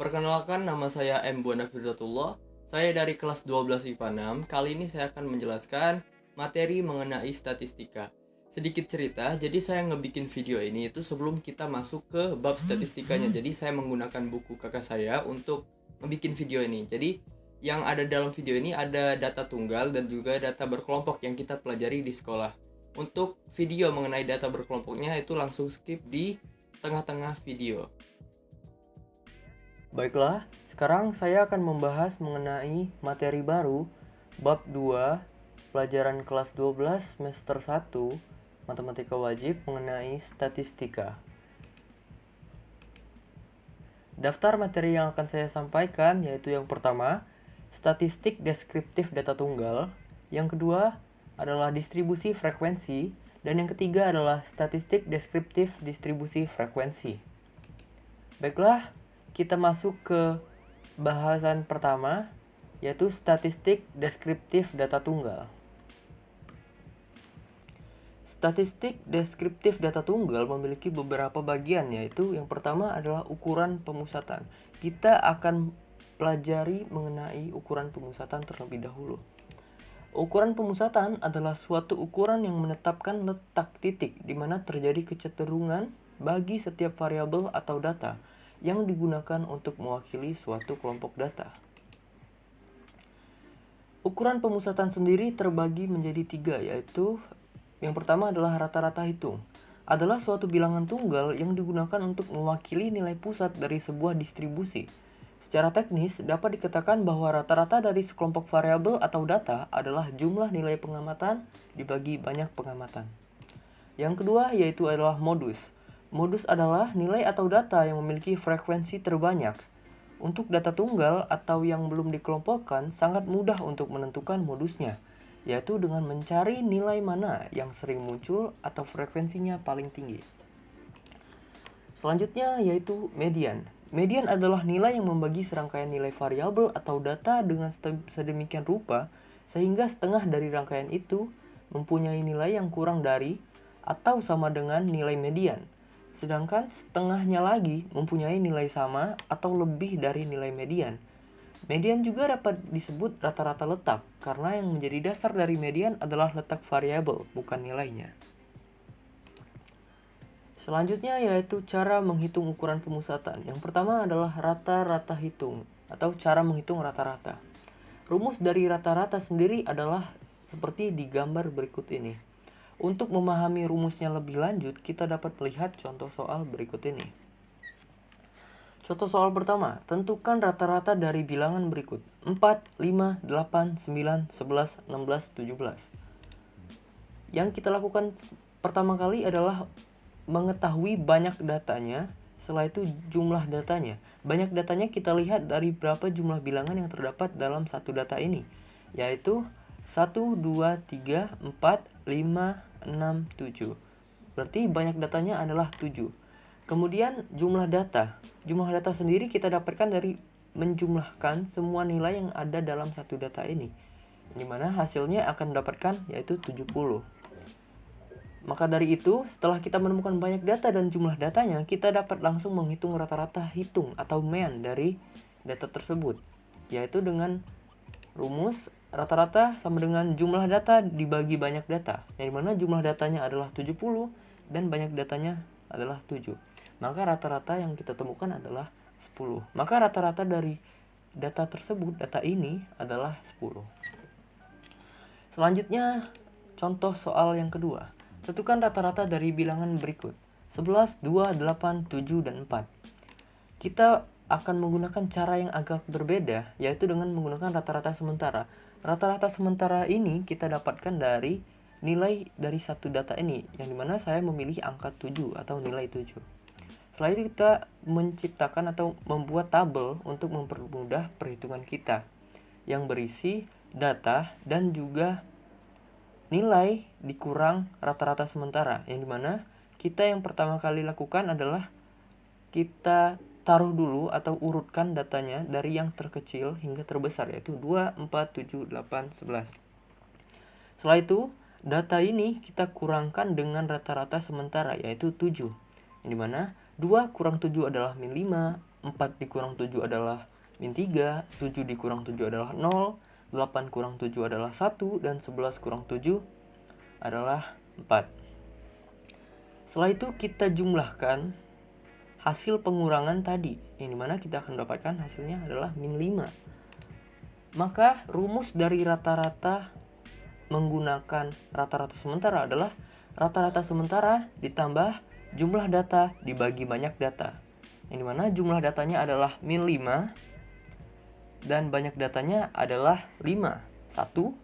Perkenalkan, nama saya M. Buana Firdatullah. Saya dari kelas 12 IPA 6. Kali ini saya akan menjelaskan materi mengenai statistika. Sedikit cerita, jadi saya ngebikin video ini itu sebelum kita masuk ke bab statistikanya. Jadi saya menggunakan buku kakak saya untuk ngebikin video ini. Jadi yang ada dalam video ini ada data tunggal dan juga data berkelompok yang kita pelajari di sekolah. Untuk video mengenai data berkelompoknya itu langsung skip di tengah-tengah video. Baiklah, sekarang saya akan membahas mengenai materi baru bab 2 pelajaran kelas 12 semester 1 matematika wajib mengenai statistika. Daftar materi yang akan saya sampaikan yaitu yang pertama, statistik deskriptif data tunggal, yang kedua adalah distribusi frekuensi, dan yang ketiga adalah statistik deskriptif distribusi frekuensi. Baiklah, kita masuk ke bahasan pertama, yaitu statistik deskriptif data tunggal. Statistik deskriptif data tunggal memiliki beberapa bagian, yaitu yang pertama adalah ukuran pemusatan. Kita akan pelajari mengenai ukuran pemusatan terlebih dahulu. Ukuran pemusatan adalah suatu ukuran yang menetapkan letak titik di mana terjadi kecenderungan bagi setiap variabel atau data yang digunakan untuk mewakili suatu kelompok data. Ukuran pemusatan sendiri terbagi menjadi tiga, yaitu yang pertama adalah rata-rata hitung. Adalah suatu bilangan tunggal yang digunakan untuk mewakili nilai pusat dari sebuah distribusi. Secara teknis, dapat dikatakan bahwa rata-rata dari sekelompok variabel atau data adalah jumlah nilai pengamatan dibagi banyak pengamatan. Yang kedua yaitu adalah modus. Modus adalah nilai atau data yang memiliki frekuensi terbanyak. Untuk data tunggal atau yang belum dikelompokkan, sangat mudah untuk menentukan modusnya, yaitu dengan mencari nilai mana yang sering muncul atau frekuensinya paling tinggi. Selanjutnya yaitu median. Median adalah nilai yang membagi serangkaian nilai variabel atau data dengan sedemikian rupa sehingga setengah dari rangkaian itu mempunyai nilai yang kurang dari atau sama dengan nilai median, sedangkan setengahnya lagi mempunyai nilai sama atau lebih dari nilai median. Median juga dapat disebut rata-rata letak, karena yang menjadi dasar dari median adalah letak variabel, bukan nilainya. Selanjutnya yaitu cara menghitung ukuran pemusatan. Yang pertama adalah rata-rata hitung, atau cara menghitung rata-rata. Rumus dari rata-rata sendiri adalah seperti di gambar berikut ini. Untuk memahami rumusnya lebih lanjut, kita dapat melihat contoh soal berikut ini. Contoh soal pertama, tentukan rata-rata dari bilangan berikut: 4, 5, 8, 9, 11, 16, 17. Yang kita lakukan pertama kali adalah mengetahui banyak datanya, setelah itu jumlah datanya. Banyak datanya kita lihat dari berapa jumlah bilangan yang terdapat dalam satu data ini, yaitu 1, 2, 3, 4, 5, 6, 7. Berarti banyak datanya adalah 7. Kemudian jumlah data. Jumlah data sendiri kita dapatkan dari menjumlahkan semua nilai yang ada dalam satu data ini, di mana hasilnya akan mendapatkan yaitu 70. Maka dari itu, setelah kita menemukan banyak data dan jumlah datanya, kita dapat langsung menghitung rata-rata hitung atau mean dari data tersebut, yaitu dengan rumus rata-rata sama dengan jumlah data dibagi banyak data, yang dimana jumlah datanya adalah 70 dan banyak datanya adalah 7. Maka rata-rata yang kita temukan adalah 10. Maka rata-rata dari data tersebut, data ini adalah 10. Selanjutnya, contoh soal yang kedua. Tentukan rata-rata dari bilangan berikut: 11, 2, 8, 7, dan 4. Kita akan menggunakan cara yang agak berbeda, yaitu dengan menggunakan rata-rata sementara. Rata-rata sementara ini kita dapatkan dari nilai dari satu data ini, yang dimana saya memilih angka 7 atau nilai 7. Setelah itu kita menciptakan atau membuat tabel untuk mempermudah perhitungan kita, yang berisi data dan juga nilai dikurang rata-rata sementara, yang dimana kita yang pertama kali lakukan adalah kita taruh dulu atau urutkan datanya dari yang terkecil hingga terbesar, yaitu 2, 4, 7, 8, 11. Setelah itu data ini kita kurangkan dengan rata-rata sementara, yaitu 7, yang dimana 2 kurang 7 adalah min 5, 4 dikurang 7 adalah min 3, 7 dikurang 7 adalah 0, 8 kurang 7 adalah 1, dan 11 kurang 7 adalah 4. Setelah itu kita jumlahkan hasil pengurangan tadi, yang dimana kita akan mendapatkan hasilnya adalah min 5. Maka rumus dari rata-rata menggunakan rata-rata sementara adalah rata-rata sementara ditambah jumlah data dibagi banyak data, yang dimana jumlah datanya adalah min 5 dan banyak datanya adalah 5. 1,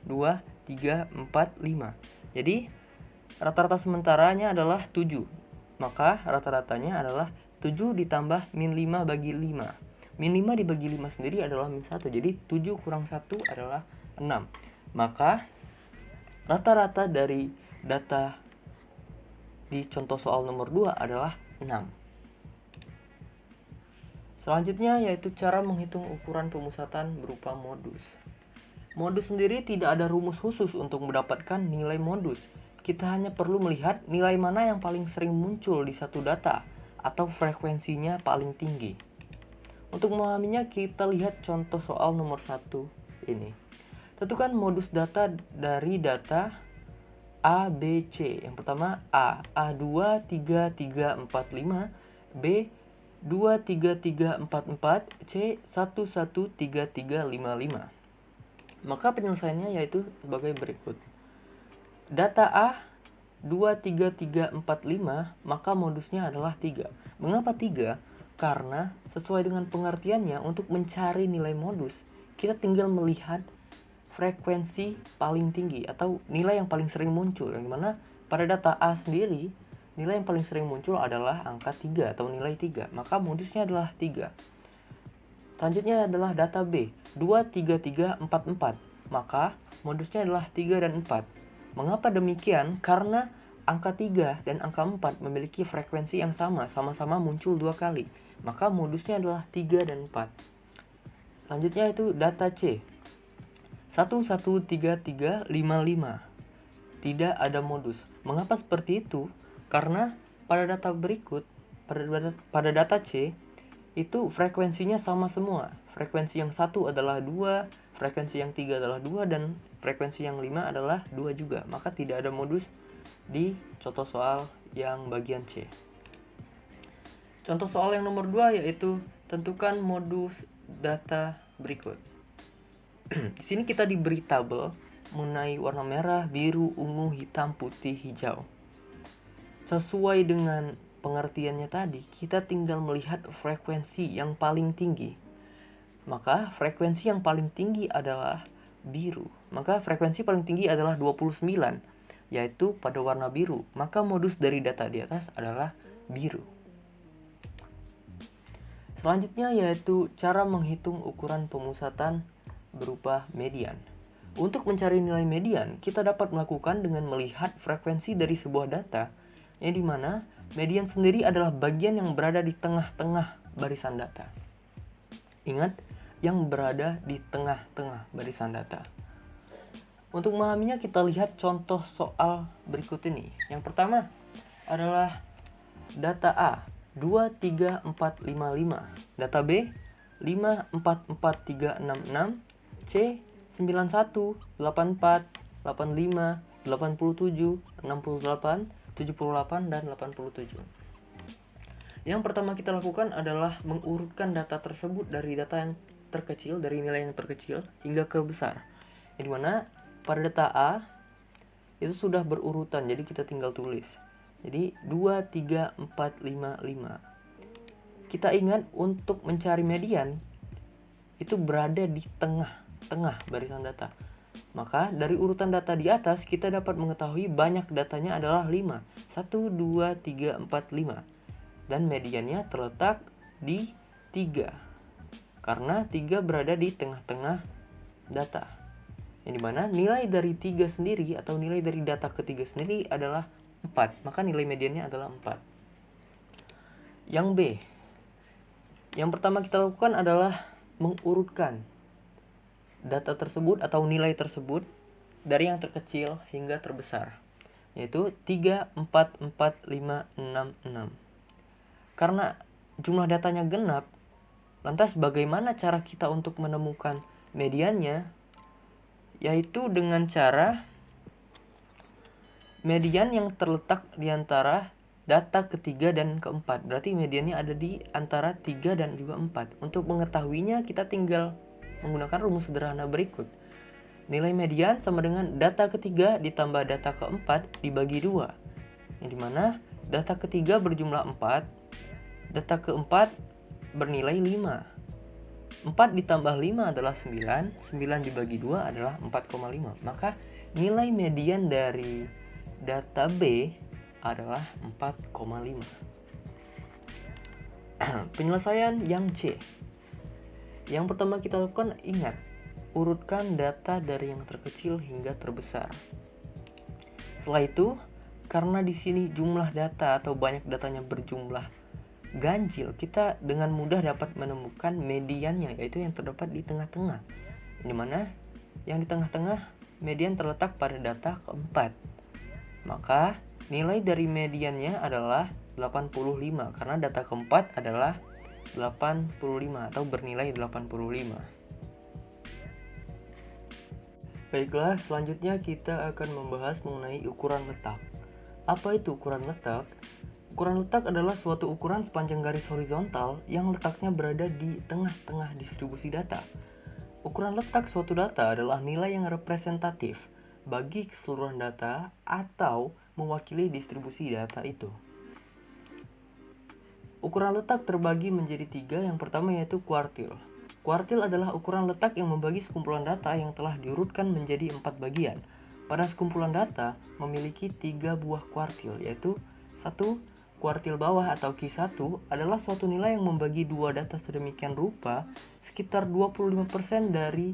2, 3, 4, 5. Jadi rata-rata sementaranya adalah 7. Maka rata-ratanya adalah 7 ditambah min 5 bagi 5. Min 5 dibagi 5 sendiri adalah min 1. Jadi 7 kurang 1 adalah 6. Maka rata-rata dari data di contoh soal nomor 2 adalah 6. Selanjutnya yaitu cara menghitung ukuran pemusatan berupa modus. Modus sendiri tidak ada rumus khusus untuk mendapatkan nilai modus. Kita hanya perlu melihat nilai mana yang paling sering muncul di satu data atau frekuensinya paling tinggi. Untuk memahaminya kita lihat contoh soal nomor 1 ini. Tentukan modus data dari data A, B, C. Yang pertama A, A2, 3, 3, 4, 5, B, 2, 3, 3, 4, 4, C, 1, 1, 3, 3, 5, 5. Maka penyelesaiannya yaitu sebagai berikut. Data A 2, 3, 3, 4, 5, maka modusnya adalah 3. Mengapa 3? Karena sesuai dengan pengertiannya untuk mencari nilai modus, kita tinggal melihat frekuensi paling tinggi atau nilai yang paling sering muncul. Yang dimana pada data A sendiri, nilai yang paling sering muncul adalah angka 3 atau nilai 3. Maka modusnya adalah 3. Selanjutnya adalah data B 2, 3, 3, 4, 4. Maka modusnya adalah 3 dan 4. Mengapa demikian? Karena angka 3 dan angka 4 memiliki frekuensi yang sama-sama muncul 2 kali. Maka modusnya adalah 3 dan 4. Selanjutnya itu data C 1, 1, 3, 3, 5, 5. Tidak ada modus. Mengapa seperti itu? Karena pada data berikut, pada data C, itu frekuensinya sama semua. Frekuensi yang 1 adalah 2, frekuensi yang 3 adalah 2, dan frekuensi yang 5 adalah 2 juga. Maka tidak ada modus di contoh soal yang bagian C. Contoh soal yang nomor 2 yaitu tentukan modus data berikut. Di sini kita diberi tabel mengenai warna merah, biru, ungu, hitam, putih, hijau. Sesuai dengan pengertiannya tadi, kita tinggal melihat frekuensi yang paling tinggi. Maka frekuensi yang paling tinggi adalah biru. Maka frekuensi paling tinggi adalah 29, yaitu pada warna biru. Maka modus dari data di atas adalah biru. Selanjutnya yaitu cara menghitung ukuran pemusatan berupa median. Untuk mencari nilai median, kita dapat melakukan dengan melihat frekuensi dari sebuah data, yang dimana median sendiri adalah bagian yang berada di tengah-tengah barisan data. Ingat, yang berada di tengah-tengah barisan data. Untuk memahaminya kita lihat contoh soal berikut ini. Yang pertama adalah data A 2, 3, 4, 5, 5. Data B 5, 4, 4, 3, 6, 6. C 91, 84, 85, 87, 68, 78, dan 87. Yang pertama kita lakukan adalah mengurutkan data tersebut dari data yang terkecil, dari nilai yang terkecil hingga ke besar. Yang dimana pada data A itu sudah berurutan, jadi kita tinggal tulis. Jadi 2, 3, 4, 5, 5. Kita ingat untuk mencari median itu berada di tengah barisan data. Maka dari urutan data di atas kita dapat mengetahui banyak datanya adalah 5. 1, 2, 3, 4, 5. Dan mediannya terletak di 3. Karena 3 berada di tengah-tengah data. Yang dimana nilai dari 3 sendiri atau nilai dari data ketiga sendiri adalah 4. Maka nilai mediannya adalah 4. Yang B. Yang pertama kita lakukan adalah mengurutkan data tersebut atau nilai tersebut dari yang terkecil hingga terbesar, yaitu 3, 4, 4, 5, 6, 6. Karena jumlah datanya genap, Lantas bagaimana cara kita untuk menemukan mediannya? Yaitu dengan cara median yang terletak di antara data ketiga dan keempat. Berarti mediannya ada di antara 3 dan juga 4. Untuk mengetahuinya kita tinggal menggunakan rumus sederhana berikut. Nilai median sama dengan data ketiga ditambah data keempat dibagi 2. Yang dimana data ketiga berjumlah 4, data keempat bernilai 5. 4 ditambah 5 adalah 9, 9 dibagi 2 adalah 4,5. Maka nilai median dari data B adalah 4,5. Penyelesaian yang C. Yang pertama kita lakukan, ingat, urutkan data dari yang terkecil hingga terbesar. Setelah itu, karena di sini jumlah data atau banyak datanya berjumlah ganjil, kita dengan mudah dapat menemukan mediannya, yaitu yang terdapat di tengah-tengah. Di mana yang di tengah-tengah median terletak pada data keempat. Maka nilai dari mediannya adalah 85 karena data keempat adalah 85 atau bernilai 85. Baiklah, selanjutnya kita akan membahas mengenai ukuran letak. Apa itu ukuran letak? Ukuran letak adalah suatu ukuran sepanjang garis horizontal yang letaknya berada di tengah-tengah distribusi data. Ukuran letak suatu data adalah nilai yang representatif bagi keseluruhan data atau mewakili distribusi data itu. Ukuran letak terbagi menjadi 3. Yang pertama yaitu kuartil. Kuartil adalah ukuran letak yang membagi sekumpulan data yang telah diurutkan menjadi 4 bagian. Pada sekumpulan data memiliki 3 buah kuartil, yaitu 1. Kuartil bawah atau Q1 adalah suatu nilai yang membagi dua data sedemikian rupa, sekitar 25% dari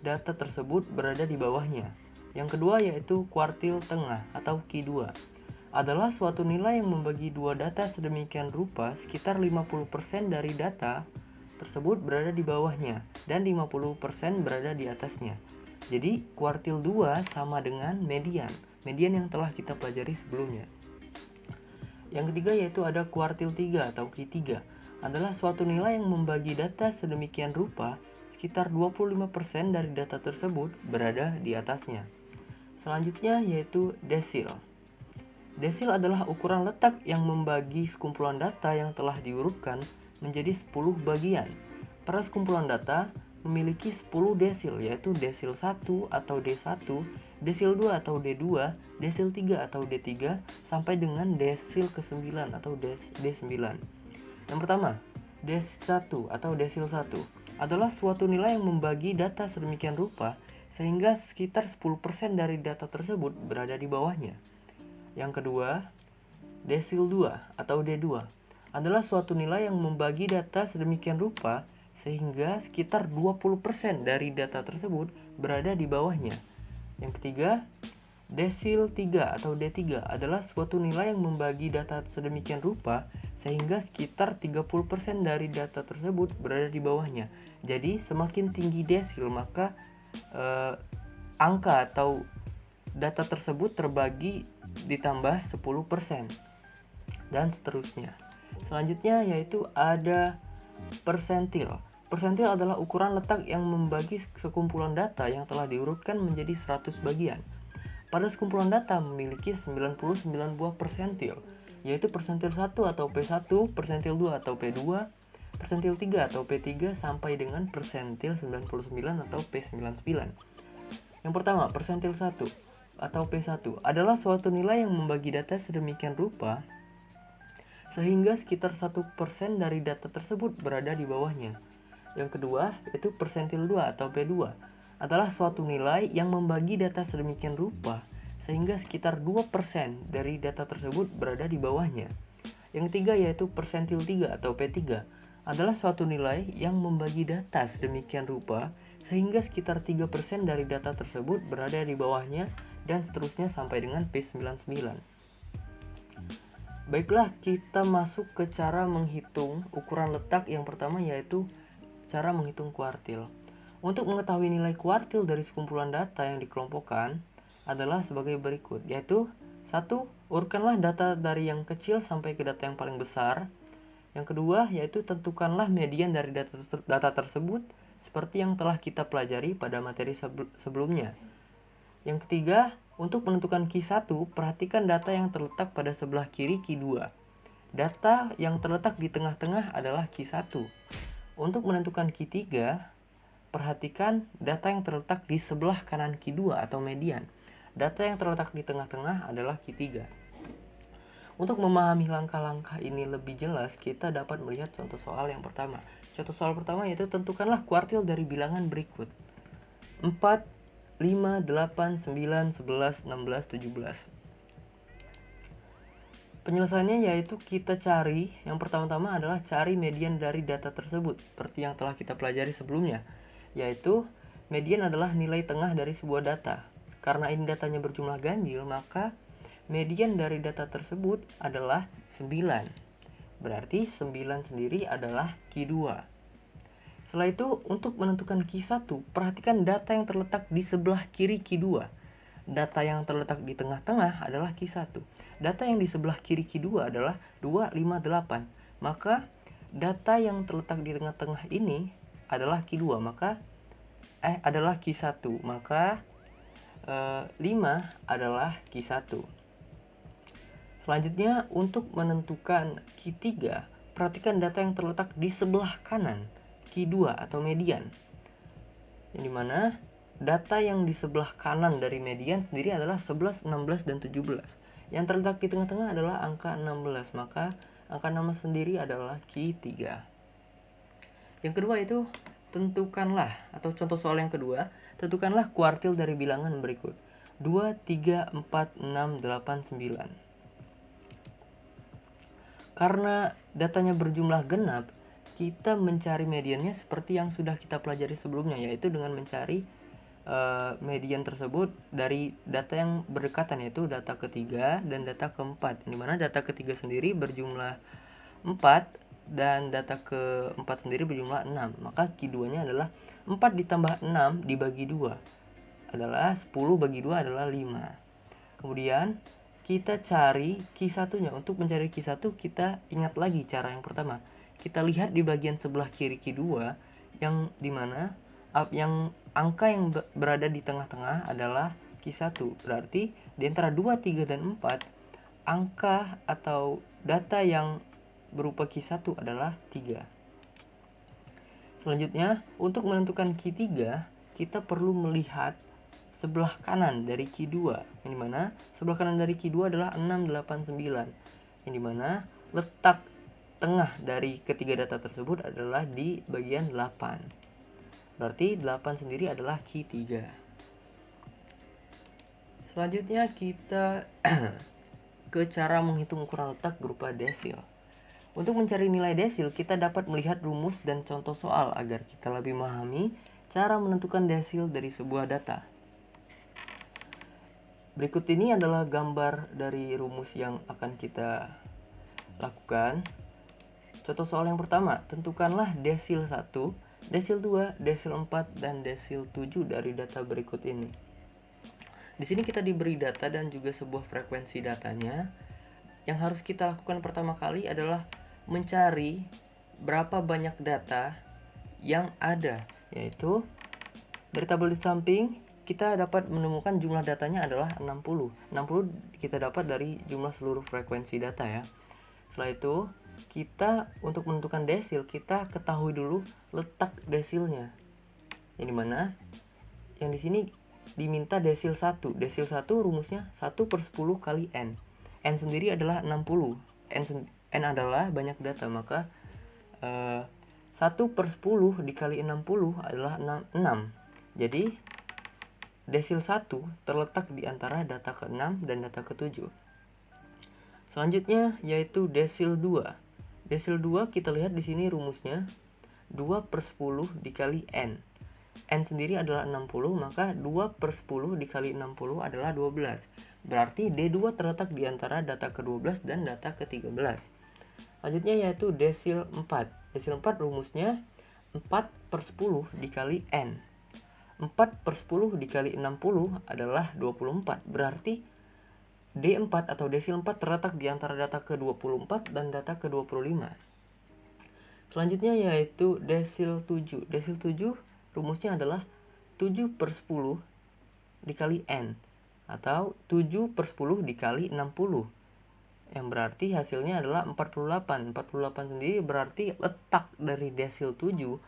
data tersebut berada di bawahnya. Yang kedua yaitu kuartil tengah atau Q2 adalah suatu nilai yang membagi dua data sedemikian rupa, sekitar 50% dari data tersebut berada di bawahnya dan 50% berada di atasnya. Jadi kuartil 2 sama dengan median yang telah kita pelajari sebelumnya. Yang ketiga yaitu ada kuartil 3 atau Q3 adalah suatu nilai yang membagi data sedemikian rupa, sekitar 25% dari data tersebut berada di atasnya. Selanjutnya yaitu desil. Desil adalah ukuran letak yang membagi sekumpulan data yang telah diurutkan menjadi 10 bagian. Pada sekumpulan data memiliki 10 desil, yaitu desil 1 atau D1, desil 2 atau D2, desil 3 atau D3, sampai dengan desil ke-9 atau D9. Yang pertama, D1 atau desil 1 adalah suatu nilai yang membagi data sedemikian rupa sehingga sekitar 10% dari data tersebut berada di bawahnya. Yang kedua, desil 2 atau D2 adalah suatu nilai yang membagi data sedemikian rupa sehingga sekitar 20% dari data tersebut berada di bawahnya. Yang ketiga, desil 3 atau D3 adalah suatu nilai yang membagi data sedemikian rupa sehingga sekitar 30% dari data tersebut berada di bawahnya. Jadi semakin tinggi desil maka angka atau data tersebut terbagi ditambah 10% dan seterusnya. Selanjutnya yaitu ada persentil. Persentil adalah ukuran letak yang membagi sekumpulan data yang telah diurutkan menjadi 100 bagian. Pada sekumpulan data memiliki 99 buah persentil, yaitu persentil 1 atau P1, persentil 2 atau P2, persentil 3 atau P3 sampai dengan persentil 99 atau P99. Yang pertama, persentil 1 atau P1 adalah suatu nilai yang membagi data sedemikian rupa sehingga sekitar 1% dari data tersebut berada di bawahnya. Yang kedua, yaitu persentil 2 atau P2 adalah suatu nilai yang membagi data sedemikian rupa sehingga sekitar 2% dari data tersebut berada di bawahnya. Yang ketiga yaitu persentil 3 atau P3 adalah suatu nilai yang membagi data sedemikian rupa sehingga sekitar 3% dari data tersebut berada di bawahnya dan seterusnya sampai dengan P99. Baiklah, kita masuk ke cara menghitung ukuran letak yang pertama yaitu cara menghitung kuartil. Untuk mengetahui nilai kuartil dari sekumpulan data yang dikelompokkan adalah sebagai berikut, yaitu 1. Urutkanlah data dari yang kecil sampai ke data yang paling besar. Yang kedua yaitu tentukanlah median dari data tersebut seperti yang telah kita pelajari pada materi sebelumnya. Yang ketiga, untuk menentukan Q1, perhatikan data yang terletak pada sebelah kiri Q2. Data yang terletak di tengah-tengah adalah Q1. Untuk menentukan Q3, perhatikan data yang terletak di sebelah kanan Q2 atau median. Data yang terletak di tengah-tengah adalah Q3. Untuk memahami langkah-langkah ini lebih jelas, kita dapat melihat contoh soal yang pertama. Contoh soal pertama yaitu tentukanlah kuartil dari bilangan berikut. 4, 5, 8, 9, 11, 16, 17. Penyelesaiannya yaitu kita cari, yang pertama-tama adalah cari median dari data tersebut, seperti yang telah kita pelajari sebelumnya, yaitu median adalah nilai tengah dari sebuah data. Karena ini datanya berjumlah ganjil, maka median dari data tersebut adalah 9. Berarti 9 sendiri adalah Q2. Setelah itu, untuk menentukan Q1, perhatikan data yang terletak di sebelah kiri Q2. Data yang terletak di tengah-tengah adalah Q1. Data yang di sebelah kiri Q2 adalah 2, 5, 8. Maka data yang terletak di tengah-tengah ini adalah Q2, adalah Q1. Maka 5 adalah Q1. Selanjutnya, untuk menentukan Q3, perhatikan data yang terletak di sebelah kanan Q2 atau median. Yang dimana data yang di sebelah kanan dari median sendiri adalah 11, 16, dan 17. Yang terletak di tengah-tengah adalah angka 16, maka angka 16 sendiri adalah Q3. Yang kedua itu tentukanlah, atau contoh soal yang kedua, tentukanlah kuartil dari bilangan berikut. 2, 3, 4, 6, 8, 9. Karena datanya berjumlah genap, kita mencari mediannya seperti yang sudah kita pelajari sebelumnya, yaitu dengan mencari median tersebut dari data yang berdekatan, yaitu data ketiga dan data keempat, dimana data ketiga sendiri berjumlah 4 dan data keempat sendiri berjumlah 6. Maka Q2 nya adalah 4 ditambah 6 dibagi 2 adalah 10, bagi 2 adalah 5. Kemudian kita cari Q1 nya. Untuk mencari Q1 kita ingat lagi cara yang pertama. Kita lihat di bagian sebelah kiri Q2 yang dimana yang angka yang berada di tengah-tengah adalah Q1. Berarti di antara 2, 3, dan 4, angka atau data yang berupa Q1 adalah 3. Selanjutnya, untuk menentukan Q3, kita perlu melihat sebelah kanan dari Q2, yang dimana sebelah kanan dari Q2 adalah 6, 8, 9, yang dimana letak tengah dari ketiga data tersebut adalah di bagian 8. Berarti 8 sendiri adalah Q3. Selanjutnya kita ke cara menghitung ukuran letak berupa desil. Untuk mencari nilai desil, kita dapat melihat rumus dan contoh soal agar kita lebih memahami cara menentukan desil dari sebuah data. Berikut ini adalah gambar dari rumus yang akan kita lakukan. Contoh soal yang pertama, tentukanlah desil 1, desil 2, desil 4, dan desil 7 dari data berikut ini. Di sini kita diberi data dan juga sebuah frekuensi datanya. Yang harus kita lakukan pertama kali adalah mencari berapa banyak data yang ada, yaitu dari tabel di samping kita dapat menemukan jumlah datanya adalah 60. 60 kita dapat dari jumlah seluruh frekuensi data ya. Setelah itu, kita untuk menentukan desil, kita ketahui dulu letak desilnya. Yang dimana yang di sini diminta desil 1. Desil 1 rumusnya 1/10 kali N. N sendiri adalah 60. N adalah banyak data, maka 1/10 dikali 60 adalah 6. Jadi desil 1 terletak di antara data ke-6 dan data ke-7. Selanjutnya yaitu desil 2. Desil 2 kita lihat di sini rumusnya 2/10 dikali N. N sendiri adalah 60, maka 2/10 dikali 60 adalah 12. Berarti D2 terletak di antara data ke-12 dan data ke-13. Selanjutnya yaitu desil 4. Desil 4 rumusnya 4/10 dikali N. 4/10 dikali 60 adalah 24. Berarti D4 atau desil 4 terletak di antara data ke-24 dan data ke-25. Selanjutnya yaitu desil 7. Desil 7 rumusnya adalah 7/10 dikali N, atau 7/10 dikali 60. Yang berarti hasilnya adalah 48. 48 sendiri berarti letak dari desil 7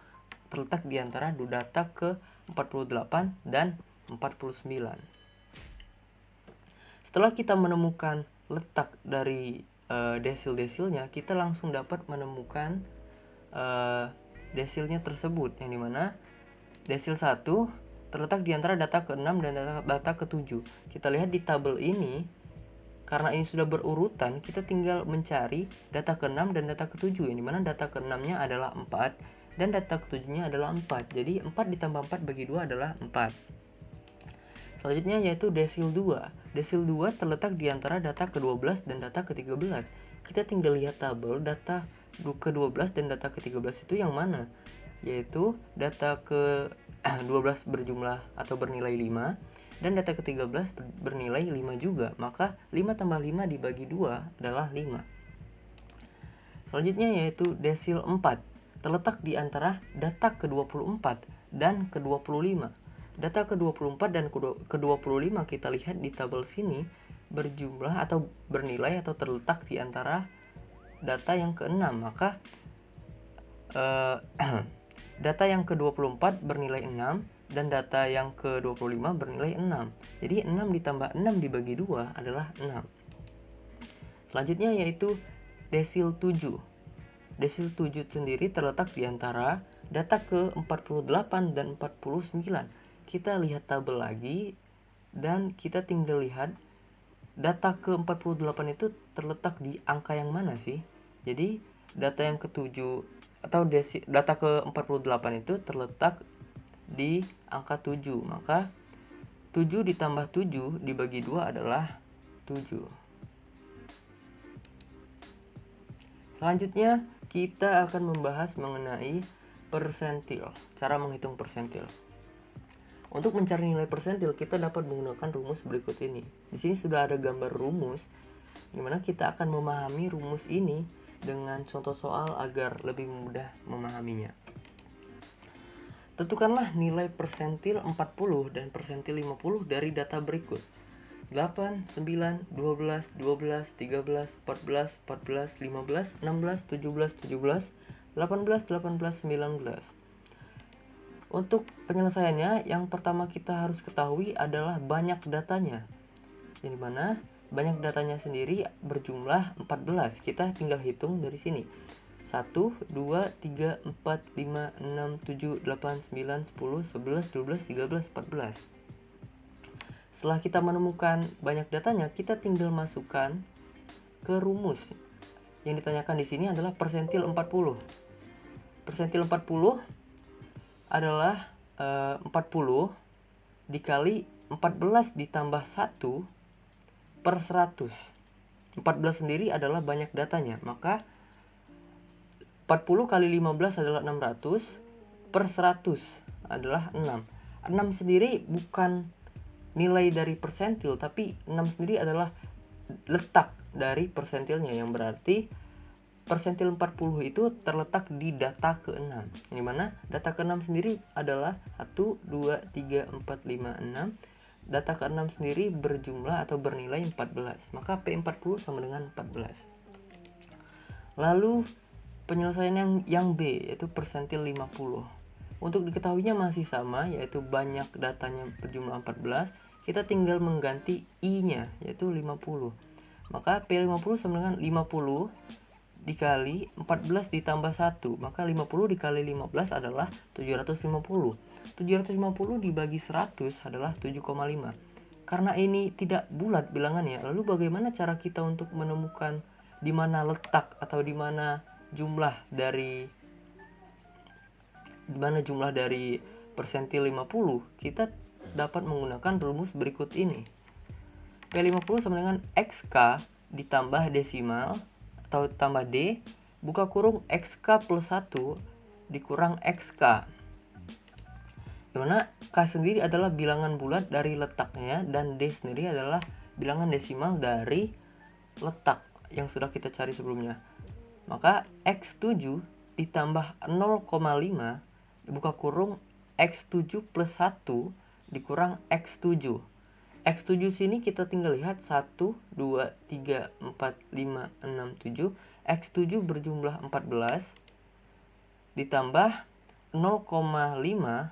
terletak di antara data ke 48 dan 49. Setelah kita menemukan letak dari desil-desilnya, kita langsung dapat menemukan desilnya tersebut, yang dimana desil 1 terletak di antara data ke-6 dan data ke-7. Kita lihat di tabel ini, karena ini sudah berurutan, kita tinggal mencari data ke-6 dan data ke-7, yang dimana data ke-6-nya adalah 4 dan data ke-7-nya adalah 4. Jadi 4 ditambah 4 bagi 2 adalah 4. Selanjutnya yaitu desil 2. Desil 2 terletak di antara data ke-12 dan data ke-13. Kita tinggal lihat tabel data ke-12 dan data ke-13 itu yang mana, yaitu data ke-12 berjumlah atau bernilai 5 dan data ke-13 bernilai 5 juga. Maka 5 tambah 5 dibagi 2 adalah 5. Selanjutnya yaitu desil 4, terletak di antara data ke-24 dan ke-25. Data ke-24 dan ke-25 kita lihat di tabel sini berjumlah atau bernilai atau terletak di antara data yang ke-6. Maka data yang ke-24 bernilai 6 dan data yang ke-25 bernilai 6. Jadi 6 ditambah 6 dibagi 2 adalah 6. Selanjutnya yaitu desil 7. Desil 7 sendiri terletak di antara data ke-48 dan 49. Kita lihat tabel lagi dan kita tinggal lihat data ke-48 itu terletak di angka yang mana sih? Jadi data yang ke-7 atau data ke-48 itu terletak di angka 7. Maka 7 ditambah 7 dibagi 2 adalah 7. Selanjutnya kita akan membahas mengenai persentil, cara menghitung persentil. Untuk mencari nilai persentil, kita dapat menggunakan rumus berikut ini. Di sini sudah ada gambar rumus, dimana kita akan memahami rumus ini dengan contoh soal agar lebih mudah memahaminya. Tentukanlah nilai persentil 40 dan persentil 50 dari data berikut: 8, 9, 12, 12, 13, 14, 14, 15, 16, 17, 17, 18, 18, 19. Untuk penyelesaiannya, yang pertama kita harus ketahui adalah banyak datanya. Yang dimana banyak datanya sendiri berjumlah 14. Kita tinggal hitung dari sini. 1, 2, 3, 4, 5, 6, 7, 8, 9, 10, 11, 12, 13, 14. Setelah kita menemukan banyak datanya, kita tinggal masukkan ke rumus. Yang ditanyakan di sini adalah persentil 40. Persentil 40 adalah 40 dikali 14 ditambah 1 per 100. 14 sendiri adalah banyak datanya, maka 40 kali 15 adalah 600 per 100 adalah 6. 6 sendiri bukan nilai dari persentil, tapi 6 sendiri adalah letak dari persentilnya, yang berarti persentil 40 itu terletak di data ke-6. Yang mana data ke-6 sendiri adalah 1, 2, 3, 4, 5, 6. Data ke-6 sendiri berjumlah atau bernilai 14. Maka P40 sama dengan 14. Lalu penyelesaian yang B, yaitu persentil 50. Untuk diketahuinya masih sama, yaitu banyak datanya berjumlah 14. Kita tinggal mengganti I-nya, yaitu 50. Maka P50 sama dengan 50 dikali 14 ditambah 1. Maka 50 dikali 15 adalah 750. 750 dibagi 100 adalah 7,5. Karena ini tidak bulat bilangannya, lalu bagaimana cara kita untuk menemukan di mana letak atau di mana jumlah dari persentil 50? Kita dapat menggunakan rumus berikut ini. P50 sama dengan XK ditambah desimal atau tambah D, buka kurung XK plus 1 dikurang XK. Dimana K sendiri adalah bilangan bulat dari letaknya dan D sendiri adalah bilangan desimal dari letak yang sudah kita cari sebelumnya. Maka X7 ditambah 0,5 dibuka kurung X7 plus 1 dikurang X7. X7 sini kita tinggal lihat 1, 2, 3, 4, 5, 6, 7. X7 berjumlah 14 ditambah 0,5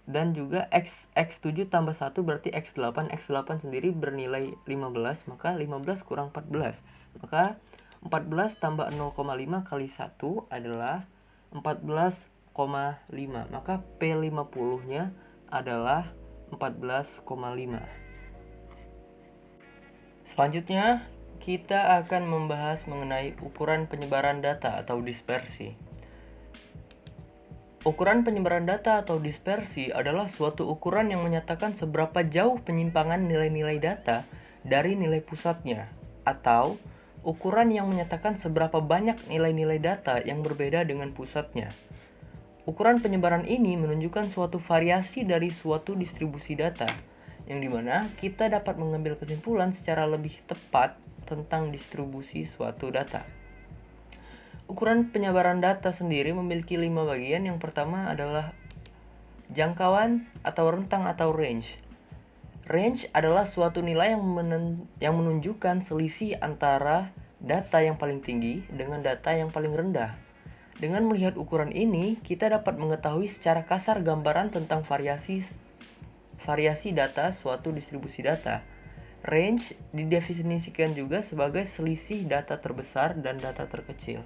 dan juga X7 tambah 1 berarti X8. X8 sendiri bernilai 15, maka 15 kurang 14. Maka 14 tambah 0,5 kali 1 adalah 14,5. Maka P50-nya adalah 14,5. Selanjutnya, kita akan membahas mengenai ukuran penyebaran data atau dispersi. Ukuran penyebaran data atau dispersi adalah suatu ukuran yang menyatakan seberapa jauh penyimpangan nilai-nilai data dari nilai pusatnya, atau ukuran yang menyatakan seberapa banyak nilai-nilai data yang berbeda dengan pusatnya. Ukuran penyebaran ini menunjukkan suatu variasi dari suatu distribusi data, yang dimana kita dapat mengambil kesimpulan secara lebih tepat tentang distribusi suatu data. Ukuran penyebaran data sendiri memiliki 5 bagian. Yang pertama adalah jangkauan atau rentang atau range. Range adalah suatu nilai yang menunjukkan selisih antara data yang paling tinggi dengan data yang paling rendah. Dengan melihat ukuran ini, kita dapat mengetahui secara kasar gambaran tentang variasi data suatu distribusi data. Range didefinisikan juga sebagai selisih data terbesar dan data terkecil.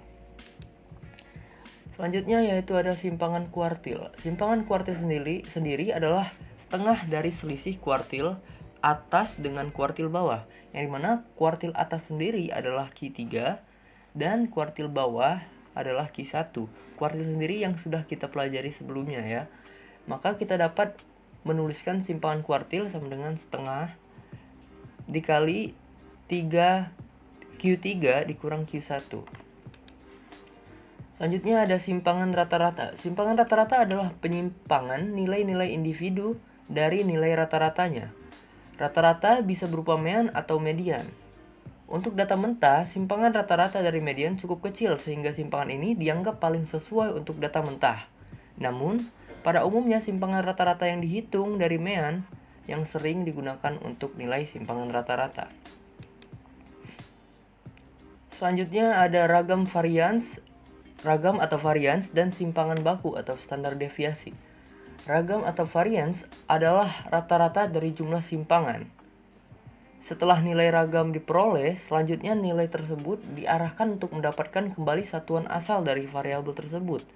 Selanjutnya yaitu ada simpangan kuartil. Simpangan kuartil sendiri adalah setengah dari selisih kuartil atas dengan kuartil bawah, yang dimana kuartil atas sendiri adalah Q3 dan kuartil bawah adalah Q1. Kuartil sendiri yang sudah kita pelajari sebelumnya ya. Maka kita dapat menuliskan simpangan kuartil sama dengan setengah dikali 3 Q3 dikurang Q1. Selanjutnya ada simpangan rata-rata. Simpangan rata-rata adalah penyimpangan nilai-nilai individu dari nilai rata-ratanya. Rata-rata bisa berupa mean atau median. Untuk data mentah, simpangan rata-rata dari median cukup kecil sehingga simpangan ini dianggap paling sesuai untuk data mentah. Namun, pada umumnya simpangan rata-rata yang dihitung dari mean yang sering digunakan untuk nilai simpangan rata-rata. Selanjutnya ada ragam atau varians dan simpangan baku atau standar deviasi. Ragam atau varians adalah rata-rata dari jumlah simpangan. Setelah nilai ragam diperoleh, selanjutnya nilai tersebut diarahkan untuk mendapatkan kembali satuan asal dari variabel tersebut.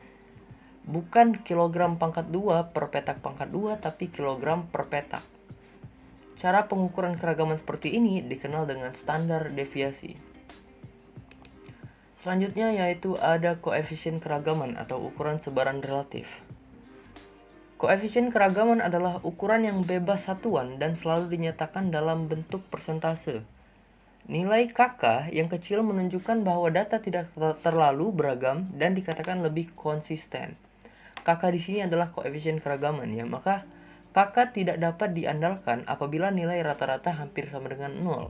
Bukan kilogram pangkat 2 per petak pangkat 2, tapi kilogram per petak. Cara pengukuran keragaman seperti ini dikenal dengan standar deviasi. Selanjutnya yaitu ada koefisien keragaman atau ukuran sebaran relatif. Koefisien keragaman adalah ukuran yang bebas satuan dan selalu dinyatakan dalam bentuk persentase. Nilai KK yang kecil menunjukkan bahwa data tidak terlalu beragam dan dikatakan lebih konsisten. KK di sini adalah koefisien keragaman ya, maka KK tidak dapat diandalkan apabila nilai rata-rata hampir sama dengan 0.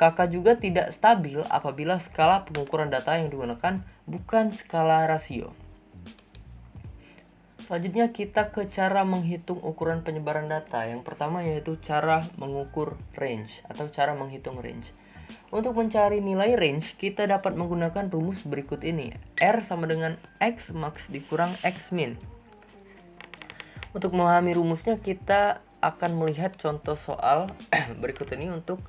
KK juga tidak stabil apabila skala pengukuran data yang digunakan bukan skala rasio. Selanjutnya kita ke cara menghitung ukuran penyebaran data. Yang pertama yaitu cara mengukur range atau cara menghitung range. Untuk mencari nilai range, kita dapat menggunakan rumus berikut ini. R sama dengan X max dikurang X min. Untuk memahami rumusnya, kita akan melihat contoh soal berikut ini untuk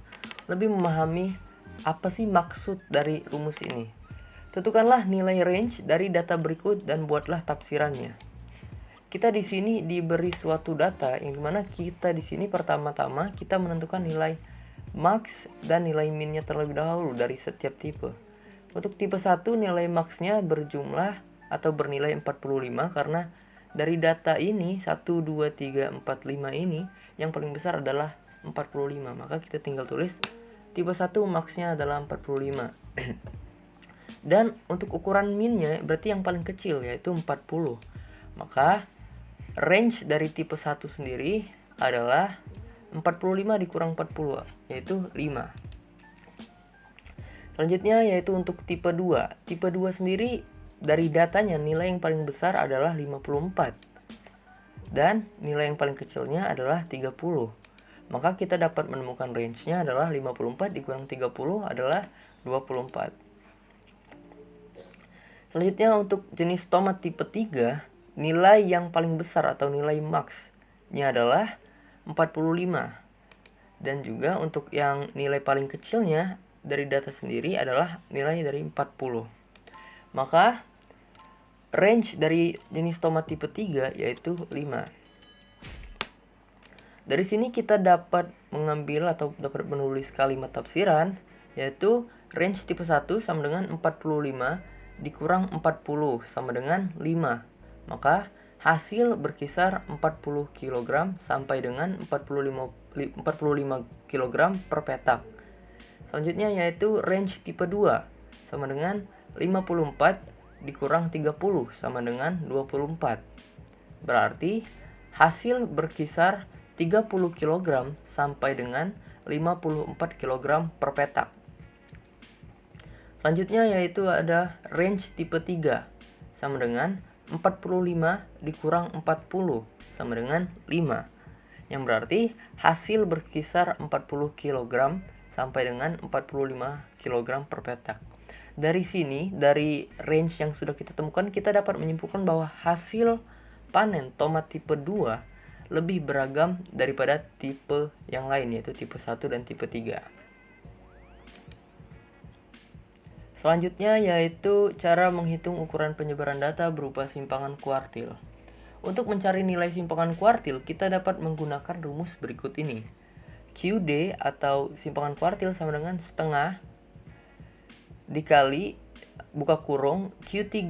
lebih memahami apa sih maksud dari rumus ini. Tentukanlah nilai range dari data berikut dan buatlah tafsirannya. Kita di sini diberi suatu data yang dimana kita di sini pertama-tama kita menentukan nilai max dan nilai minnya terlebih dahulu dari setiap tipe. Untuk tipe 1 nilai maxnya berjumlah atau bernilai 45 karena dari data ini 1, 2, 3, 4, 5 ini yang paling besar adalah 45. Maka kita tinggal tulis tipe 1 maxnya adalah 45. Dan untuk ukuran minnya berarti yang paling kecil yaitu 40. Maka range dari tipe 1 sendiri adalah 45 dikurang 40 yaitu 5. Selanjutnya yaitu untuk tipe 2. Tipe 2 sendiri dari datanya nilai yang paling besar adalah 54 dan nilai yang paling kecilnya adalah 30. Maka kita dapat menemukan range-nya adalah 54 dikurang 30 adalah 24. Selanjutnya untuk jenis tomat tipe 3, nilai yang paling besar atau nilai max-nya adalah 45. Dan juga untuk yang nilai paling kecilnya dari data sendiri adalah nilai dari 40. Maka range dari jenis tomat tipe 3 yaitu 5. Dari sini kita dapat mengambil atau dapat menulis kalimat tafsiran, yaitu range tipe 1 sama dengan 45 dikurang 40 sama dengan 5. Maka hasil berkisar 40 kg sampai dengan 45 kg per petak. Selanjutnya yaitu range tipe 2 sama dengan 54 dikurang 30 sama dengan 24. Berarti hasil berkisar 30 kg sampai dengan 54 kg per petak. Selanjutnya yaitu ada range tipe 3 sama dengan 45 dikurang 40 sama dengan 5. Yang berarti hasil berkisar 40 kg sampai dengan 45 kg per petak. Dari sini, dari range yang sudah kita temukan, kita dapat menyimpulkan bahwa hasil panen tomat tipe 2 lebih beragam daripada tipe yang lain, yaitu tipe 1 dan tipe 3. Selanjutnya yaitu cara menghitung ukuran penyebaran data berupa simpangan kuartil. Untuk mencari nilai simpangan kuartil, kita dapat menggunakan rumus berikut ini. QD atau simpangan kuartil sama dengan setengah dikali buka kurung Q3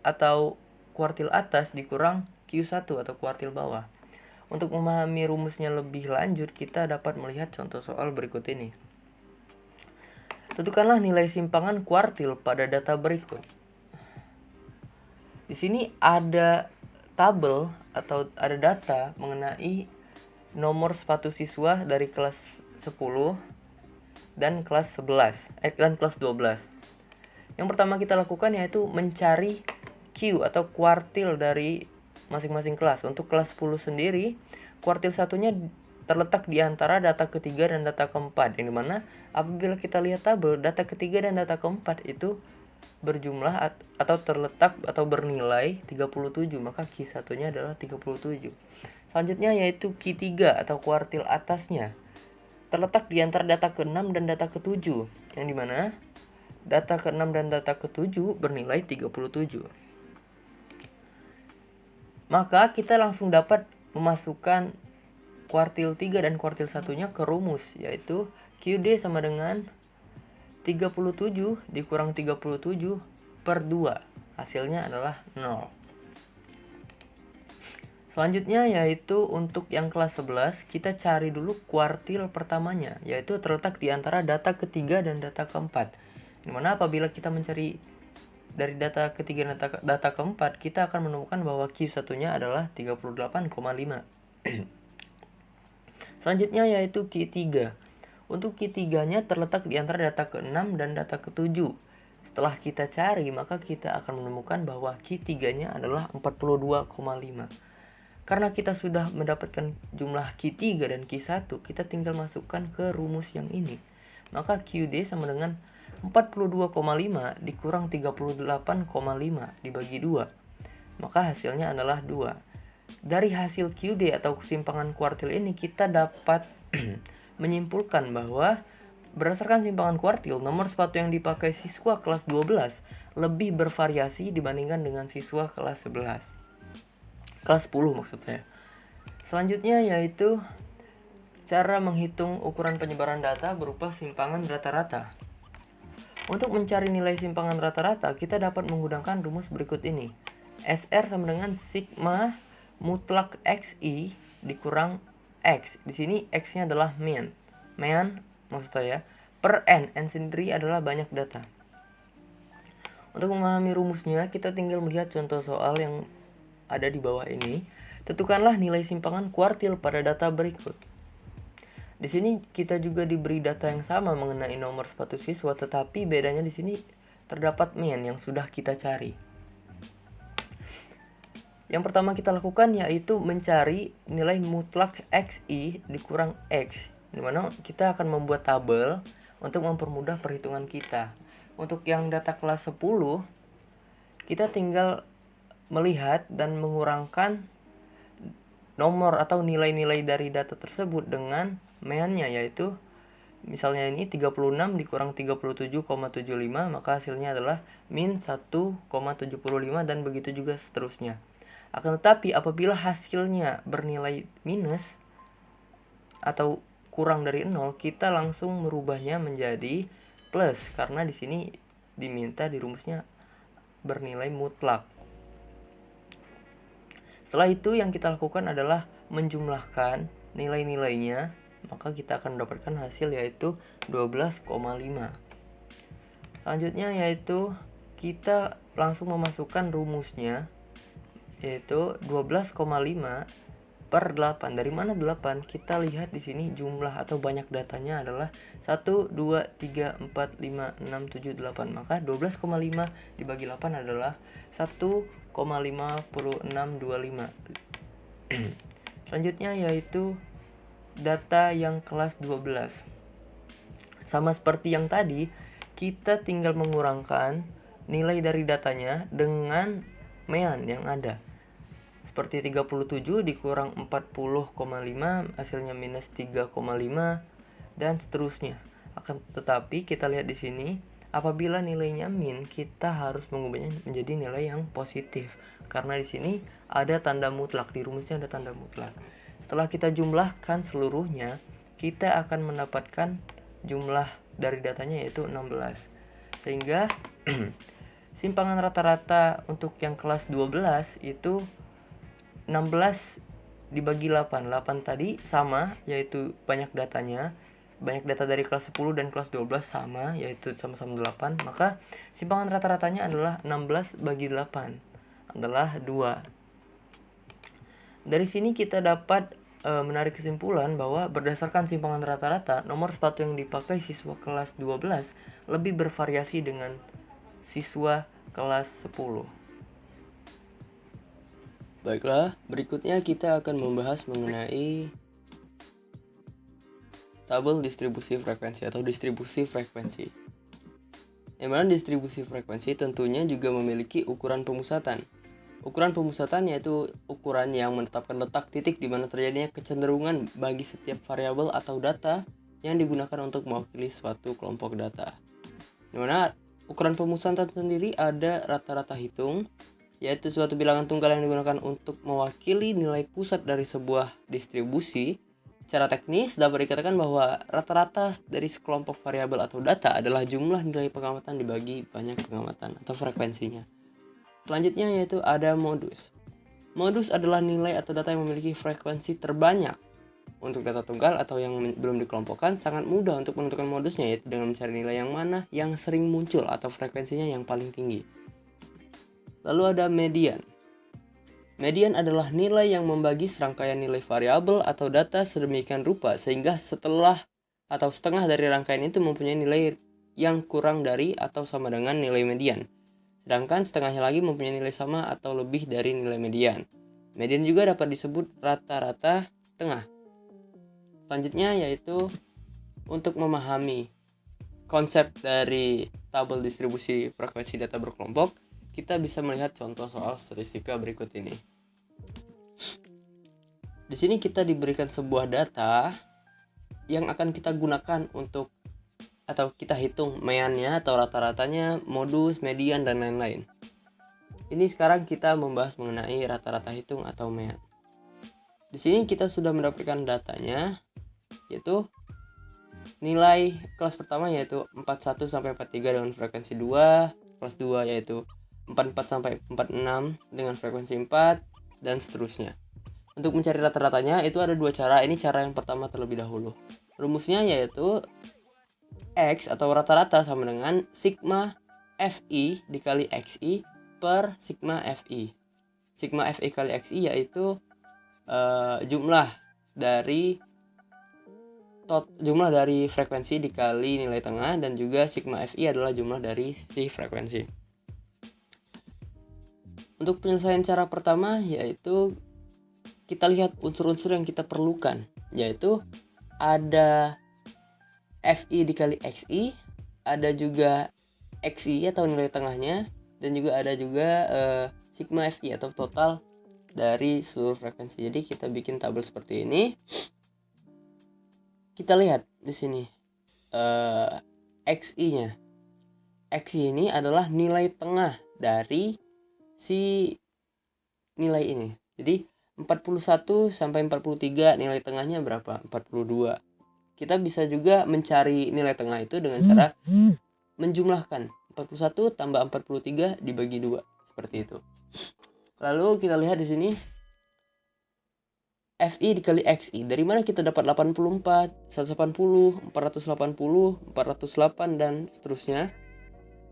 atau kuartil atas dikurang Q1 atau kuartil bawah. Untuk memahami rumusnya lebih lanjut, kita dapat melihat contoh soal berikut ini. Tentukanlah nilai simpangan kuartil pada data berikut. Di sini ada tabel atau ada data mengenai nomor sepatu siswa dari kelas 10 dan kelas 11 dan kelas 12. Yang pertama kita lakukan yaitu mencari Q atau kuartil dari masing-masing kelas. Untuk kelas 10 sendiri, kuartil satunya terletak di antara data ketiga dan data keempat. Yang dimana apabila kita lihat tabel, data ketiga dan data keempat itu berjumlah atau terletak atau bernilai 37. Maka Q satunya adalah 37. Selanjutnya yaitu Q3 atau kuartil atasnya terletak di antara data ke-6 dan data ke-7. Yang dimana data ke-6 dan data ke-7 bernilai 37. Maka kita langsung dapat memasukkan kuartil 3 dan kuartil satunya ke rumus, yaitu QD sama dengan 37 dikurang 37 per 2. Hasilnya adalah 0. Selanjutnya yaitu untuk yang kelas 11, kita cari dulu kuartil pertamanya, yaitu terletak di antara data ketiga dan data keempat. Dimana apabila kita mencari dari data ketiga dan data keempat, kita akan menemukan bahwa Q1-nya adalah 38,5. Selanjutnya yaitu Q3. Untuk Q3-nya terletak di antara data ke-6 dan data ke-7. Setelah kita cari, maka kita akan menemukan bahwa Q3-nya adalah 42,5. Karena kita sudah mendapatkan jumlah Q3 dan Q1, kita tinggal masukkan ke rumus yang ini. Maka QD sama dengan 42,5 dikurang 38,5 dibagi 2. Maka hasilnya adalah 2. Dari hasil QD atau kesimpangan kuartil ini, kita dapat menyimpulkan bahwa berdasarkan simpangan kuartil, nomor sepatu yang dipakai siswa kelas 12 lebih bervariasi dibandingkan dengan siswa kelas 11. Kelas 10 maksud saya. Selanjutnya yaitu cara menghitung ukuran penyebaran data berupa simpangan rata-rata. Untuk mencari nilai simpangan rata-rata, kita dapat menggunakan rumus berikut ini. SR sama dengan sigma mutlak XI dikurang X. Di sini X-nya adalah mean. Mean maksud saya per N. N sendiri adalah banyak data. Untuk memahami rumusnya, kita tinggal melihat contoh soal yang ada di bawah ini. Tentukanlah nilai simpangan kuartil pada data berikut. Di sini kita juga diberi data yang sama mengenai nomor sepatu siswa, tetapi bedanya di sini terdapat mean yang sudah kita cari. Yang pertama kita lakukan yaitu mencari nilai mutlak XI dikurang X, dimana kita akan membuat tabel untuk mempermudah perhitungan kita. Untuk yang data kelas 10, kita tinggal melihat dan mengurangkan nomor atau nilai-nilai dari data tersebut dengan meannya, yaitu misalnya ini 36 dikurang 37,75, maka hasilnya adalah min 1,75 dan begitu juga seterusnya. Akan tetapi apabila hasilnya bernilai minus atau kurang dari 0, kita langsung merubahnya menjadi plus karena di sini diminta di rumusnya bernilai mutlak. Setelah itu yang kita lakukan adalah menjumlahkan nilai-nilainya, maka kita akan mendapatkan hasil yaitu 12,5. Selanjutnya yaitu kita langsung memasukkan rumusnya, yaitu 12,5 per 8. Dari mana 8? Kita lihat di sini jumlah atau banyak datanya adalah 1, 2, 3, 4, 5, 6, 7, 8. Maka 12,5 dibagi 8 adalah 1,5625. Selanjutnya yaitu data yang kelas 12. Sama seperti yang tadi, kita tinggal mengurangkan nilai dari datanya dengan mean yang ada. Seperti 37 dikurang 40,5 hasilnya minus 3,5 dan seterusnya. Akan tetapi kita lihat di sini, apabila nilainya min, kita harus mengubahnya menjadi nilai yang positif karena di sini ada tanda mutlak, di rumusnya ada tanda mutlak. Setelah kita jumlahkan seluruhnya, kita akan mendapatkan jumlah dari datanya yaitu 16. Sehingga simpangan rata-rata untuk yang kelas 12 itu 16 dibagi 8. 8 tadi sama, yaitu banyak datanya. Banyak data dari kelas 10 dan kelas 12 sama, yaitu sama-sama 8. Maka simpangan rata-ratanya adalah 16 bagi 8 adalah 2. Dari sini kita dapat menarik kesimpulan bahwa berdasarkan simpangan rata-rata, nomor sepatu yang dipakai siswa kelas 12 lebih bervariasi dengan siswa kelas 10. Baiklah, berikutnya kita akan membahas mengenai tabel distribusi frekuensi atau distribusi frekuensi. Yang mana distribusi frekuensi tentunya juga memiliki ukuran pemusatan. Ukuran pemusatan yaitu ukuran yang menetapkan letak titik di mana terjadinya kecenderungan bagi setiap variabel atau data yang digunakan untuk mewakili suatu kelompok data. Di mana ukuran pemusatan sendiri ada rata-rata hitung, yaitu suatu bilangan tunggal yang digunakan untuk mewakili nilai pusat dari sebuah distribusi. Secara teknis dapat dikatakan bahwa rata-rata dari sekelompok variabel atau data adalah jumlah nilai pengamatan dibagi banyak pengamatan atau frekuensinya. Selanjutnya yaitu ada modus. Modus adalah nilai atau data yang memiliki frekuensi terbanyak. Untuk data tunggal atau yang belum dikelompokkan, sangat mudah untuk menentukan modusnya, yaitu dengan mencari nilai yang mana yang sering muncul atau frekuensinya yang paling tinggi. Lalu ada median. Median adalah nilai yang membagi serangkaian nilai variabel atau data sedemikian rupa sehingga setengah dari rangkaian itu mempunyai nilai yang kurang dari atau sama dengan nilai median. Sedangkan setengahnya lagi mempunyai nilai sama atau lebih dari nilai median. Median juga dapat disebut rata-rata tengah. Selanjutnya yaitu untuk memahami konsep dari tabel distribusi frekuensi data berkelompok, kita bisa melihat contoh soal statistika berikut ini. Di sini kita diberikan sebuah data yang akan kita gunakan untuk atau kita hitung meannya atau rata-ratanya, modus, median, dan lain-lain. Ini sekarang kita membahas mengenai rata-rata hitung atau mean. Di sini kita sudah mendapatkan datanya, yaitu nilai kelas pertama yaitu 41 sampai 43 dengan frekuensi 2, kelas 2 yaitu 44 sampai 46 dengan frekuensi 4, dan seterusnya. Untuk mencari rata-ratanya itu ada dua cara. Ini cara yang pertama terlebih dahulu. Rumusnya yaitu X atau rata-rata sama dengan sigma FI dikali XI per sigma FI. Sigma FI kali XI yaitu jumlah dari frekuensi dikali nilai tengah, dan juga sigma FI adalah jumlah dari si frekuensi. Untuk penyelesaian cara pertama yaitu kita lihat unsur-unsur yang kita perlukan, yaitu ada FI dikali XI, ada juga XI atau nilai tengahnya, dan juga ada juga sigma FI atau total dari seluruh frekuensi. Jadi kita bikin tabel seperti ini. Kita lihat di sini XI-nya. XI ini adalah nilai tengah dari si nilai ini. Jadi 41 sampai 43 nilai tengahnya berapa? 42. Kita bisa juga mencari nilai tengah itu dengan cara menjumlahkan 41 tambah 43 dibagi 2, seperti itu. Lalu kita lihat di sini FI dikali XI. Dari mana kita dapat 84, 180, 480, 408 dan seterusnya?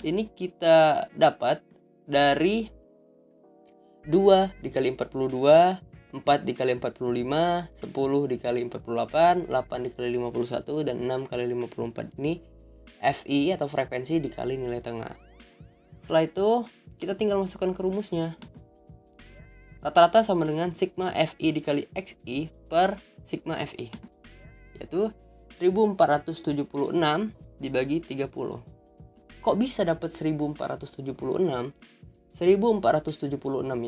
Ini kita dapat dari 2 dikali 42, 4 dikali 45, 10 dikali 48, 8 dikali 51, dan 6 kali 54. Ini FI atau frekuensi dikali nilai tengah. Setelah itu kita tinggal masukkan ke rumusnya. Rata-rata sama dengan sigma FI dikali XI per sigma FI, yaitu 1476 dibagi 30. Kok bisa dapat 1476? 1476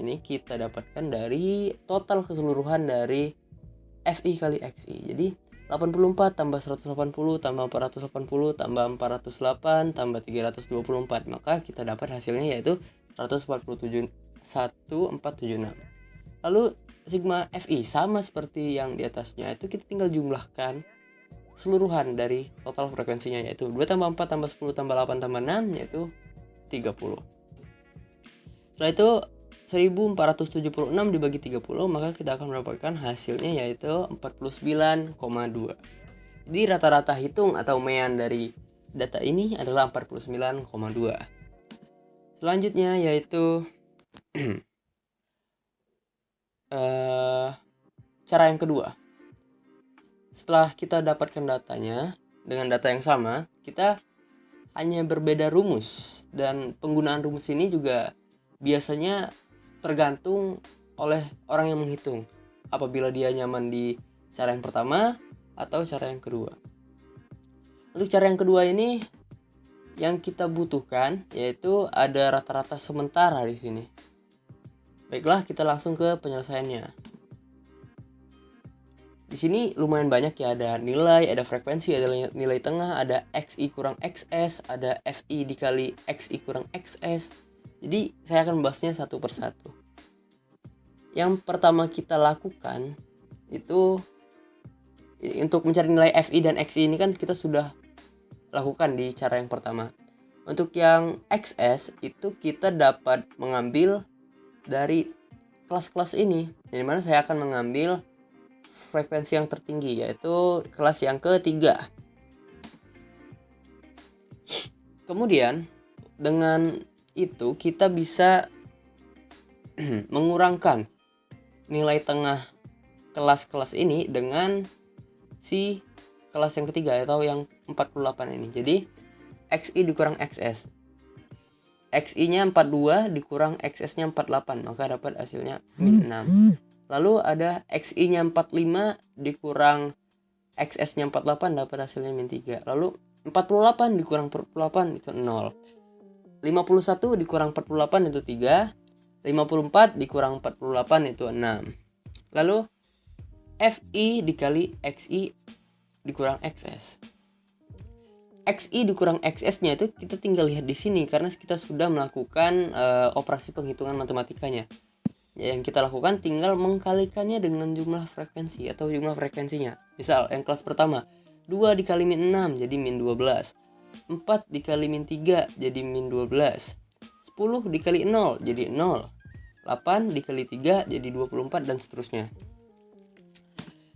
ini kita dapatkan dari total keseluruhan dari FI kali XI. Jadi 84 tambah 180 tambah 480 tambah 408 tambah 324. Maka kita dapat hasilnya yaitu 147,1476. Lalu sigma FI sama seperti yang di atasnya, itu kita tinggal jumlahkan keseluruhan dari total frekuensinya, yaitu 2 tambah 4 tambah 10 tambah 8 tambah 6 yaitu 30. Setelah itu 1476 dibagi 30, maka kita akan mendapatkan hasilnya yaitu 49,2. Jadi rata-rata hitung atau mean dari data ini adalah 49,2. Selanjutnya yaitu cara yang kedua. Setelah kita dapatkan datanya dengan data yang sama, kita hanya berbeda rumus, dan penggunaan rumus ini juga biasanya tergantung oleh orang yang menghitung, apabila dia nyaman di cara yang pertama atau cara yang kedua. Untuk cara yang kedua ini yang kita butuhkan yaitu ada rata-rata sementara di sini. Baiklah, kita langsung ke penyelesaiannya. Di sini lumayan banyak ya, ada nilai, ada frekuensi, ada nilai tengah, ada XI kurang XS, ada FI dikali XI kurang XS. Jadi saya akan membahasnya satu persatu. Yang pertama kita lakukan itu untuk mencari nilai FI dan XI ini kan kita sudah lakukan di cara yang pertama. Untuk yang XS itu kita dapat mengambil dari kelas-kelas ini, di mana saya akan mengambil frekuensi yang tertinggi, yaitu kelas yang ketiga. Kemudian dengan itu kita bisa mengurangkan nilai tengah kelas-kelas ini dengan si kelas yang ketiga atau yang 48 ini. Jadi XI dikurang XS, XI-nya 42 dikurang XS-nya 48, maka dapat hasilnya min 6. Lalu ada XI-nya 45 dikurang XS-nya 48, dapat hasilnya min 3. Lalu 48 dikurang 48 itu 0. 51 dikurang 48 itu 3. 54 dikurang 48 itu 6. Lalu FI dikali XI dikurang XS. XI dikurang XS-nya itu kita tinggal lihat di sini karena kita sudah melakukan operasi penghitungan matematikanya. Yang kita lakukan tinggal mengkalikannya dengan jumlah frekuensi atau jumlah frekuensinya. Misal yang kelas pertama 2 dikali min 6 jadi min 12. 4 dikali min 3 jadi min 12. 10 dikali 0 jadi 0. 8 dikali 3 jadi 24 dan seterusnya.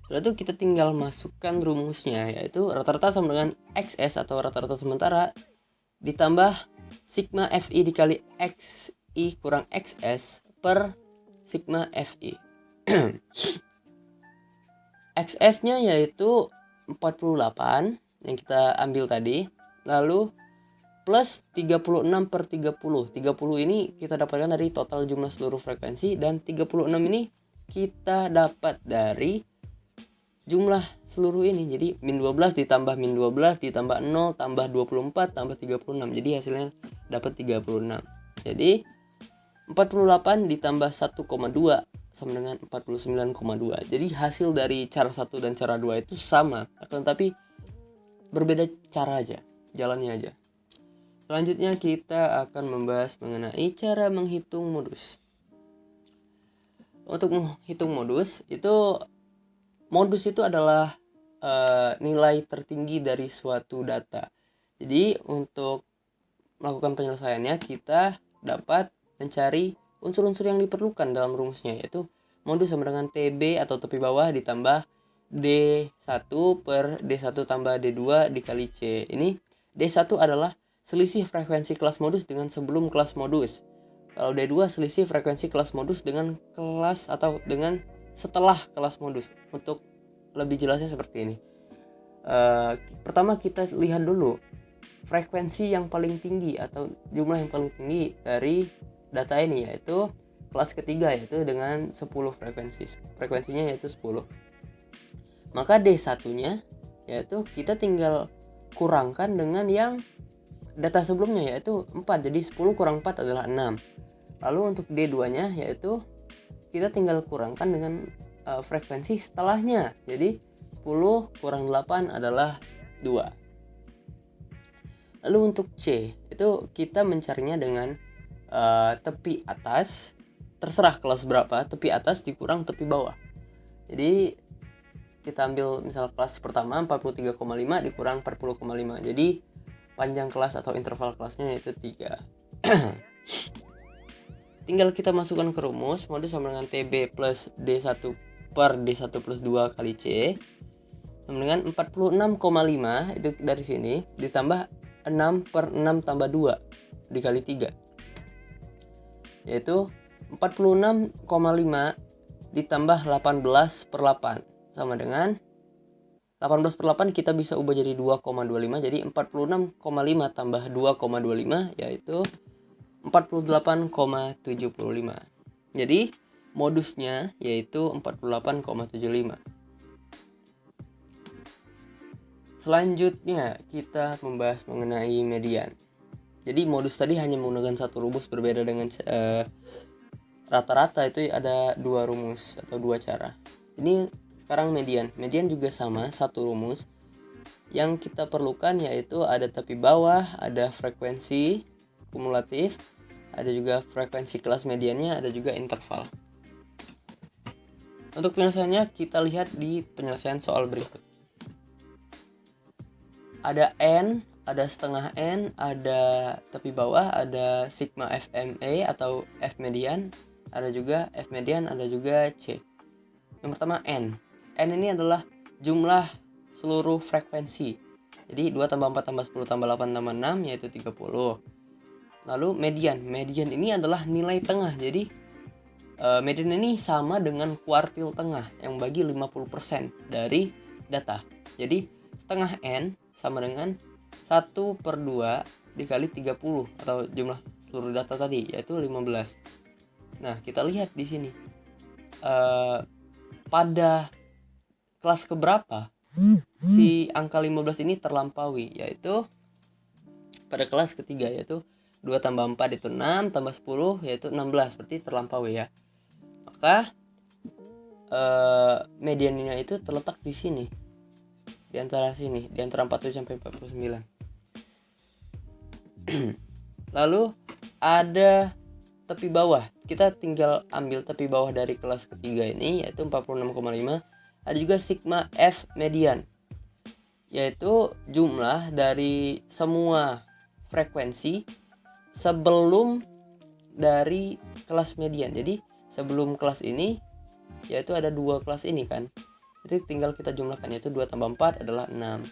Setelah itu kita tinggal masukkan rumusnya, yaitu rata-rata sama dengan XS atau rata-rata sementara ditambah sigma FI dikali XI kurang XS per sigma FI. XS-nya yaitu 48 yang kita ambil tadi. Lalu plus 36/30. 30 ini kita dapatkan dari total jumlah seluruh frekuensi, dan 36 ini kita dapat dari jumlah seluruh ini. Jadi min 12 ditambah min 12 ditambah 0 tambah 24 tambah 36. Jadi hasilnya dapat 36. Jadi 48 ditambah 1,2 sama dengan 49,2. Jadi hasil dari cara 1 dan cara 2 itu sama, akan tetapi berbeda cara aja, jalannya aja. Selanjutnya kita akan membahas mengenai cara menghitung modus. Untuk menghitung modus itu adalah nilai tertinggi dari suatu data. Jadi untuk melakukan penyelesaiannya kita dapat mencari unsur-unsur yang diperlukan dalam rumusnya, yaitu modus sama dengan TB atau tepi bawah ditambah D1 per D1 tambah D2 dikali C. Ini D1 adalah selisih frekuensi kelas modus dengan sebelum kelas modus. Kalau D2 selisih frekuensi kelas modus dengan kelas atau dengan setelah kelas modus. Untuk lebih jelasnya seperti ini. Pertama kita lihat dulu frekuensi yang paling tinggi atau jumlah yang paling tinggi dari data ini, yaitu kelas ketiga, yaitu dengan 10 frekuensi. Frekuensinya yaitu 10. Maka D1-nya yaitu kita tinggal kurangkan dengan yang data sebelumnya, yaitu 4. Jadi 10 kurang 4 adalah 6. Lalu untuk D2-nya yaitu kita tinggal kurangkan dengan frekuensi setelahnya. Jadi 10 kurang 8 adalah 2. Lalu untuk C itu kita mencarinya dengan tepi atas, terserah kelas berapa, tepi atas dikurang tepi bawah. Jadi kita ambil misal kelas pertama 43,5 dikurang 40,5. Jadi panjang kelas atau interval kelasnya yaitu 3. Tinggal kita masukkan ke rumus, modus sama dengan TB plus D1 per D1 plus 2 kali C sama dengan 46,5 itu dari sini ditambah 6 per 6 tambah 2 dikali 3, yaitu 46,5 ditambah 18 per 8 sama dengan 18 per 8 kita bisa ubah jadi 2,25. Jadi 46,5 tambah 2,25 yaitu 48,75. Jadi modusnya yaitu 48,75. Selanjutnya kita membahas mengenai median. Jadi modus tadi hanya menggunakan satu rumus, berbeda dengan rata-rata itu ada 2 rumus atau 2 cara. Ini sekarang median. Median juga sama, satu rumus. Yang kita perlukan yaitu ada tepi bawah, ada frekuensi kumulatif, ada juga frekuensi kelas mediannya, ada juga interval. Untuk penyelesaiannya kita lihat di penyelesaian soal berikut. Ada N, ada setengah N, ada tepi bawah, ada sigma FME atau F median, ada juga F median, ada juga C. Yang pertama N. N ini adalah jumlah seluruh frekuensi. Jadi 2 tambah 4 tambah 10 tambah 8 tambah 6 yaitu 30. Lalu median. Median ini adalah nilai tengah. Jadi median ini sama dengan kuartil tengah yang bagi 50% dari data. Jadi setengah N sama dengan 1 per 2 dikali 30 atau jumlah seluruh data tadi yaitu 15. Nah kita lihat di sini pada kelas keberapa si angka 15 ini terlampaui, yaitu pada kelas ketiga, yaitu 2 tambah 4 itu 6 tambah 10 yaitu 16, berarti terlampaui ya. Maka mediannya itu terletak di sini, di antara sini, di antara 47 sampai 49. Lalu ada tepi bawah. Kita tinggal ambil tepi bawah dari kelas ketiga ini yaitu 46,5. Ada juga sigma F median, yaitu jumlah dari semua frekuensi sebelum dari kelas median. Jadi sebelum kelas ini yaitu ada 2 kelas ini kan. Itu tinggal kita jumlahkan, yaitu 2 tambah 4 adalah 6.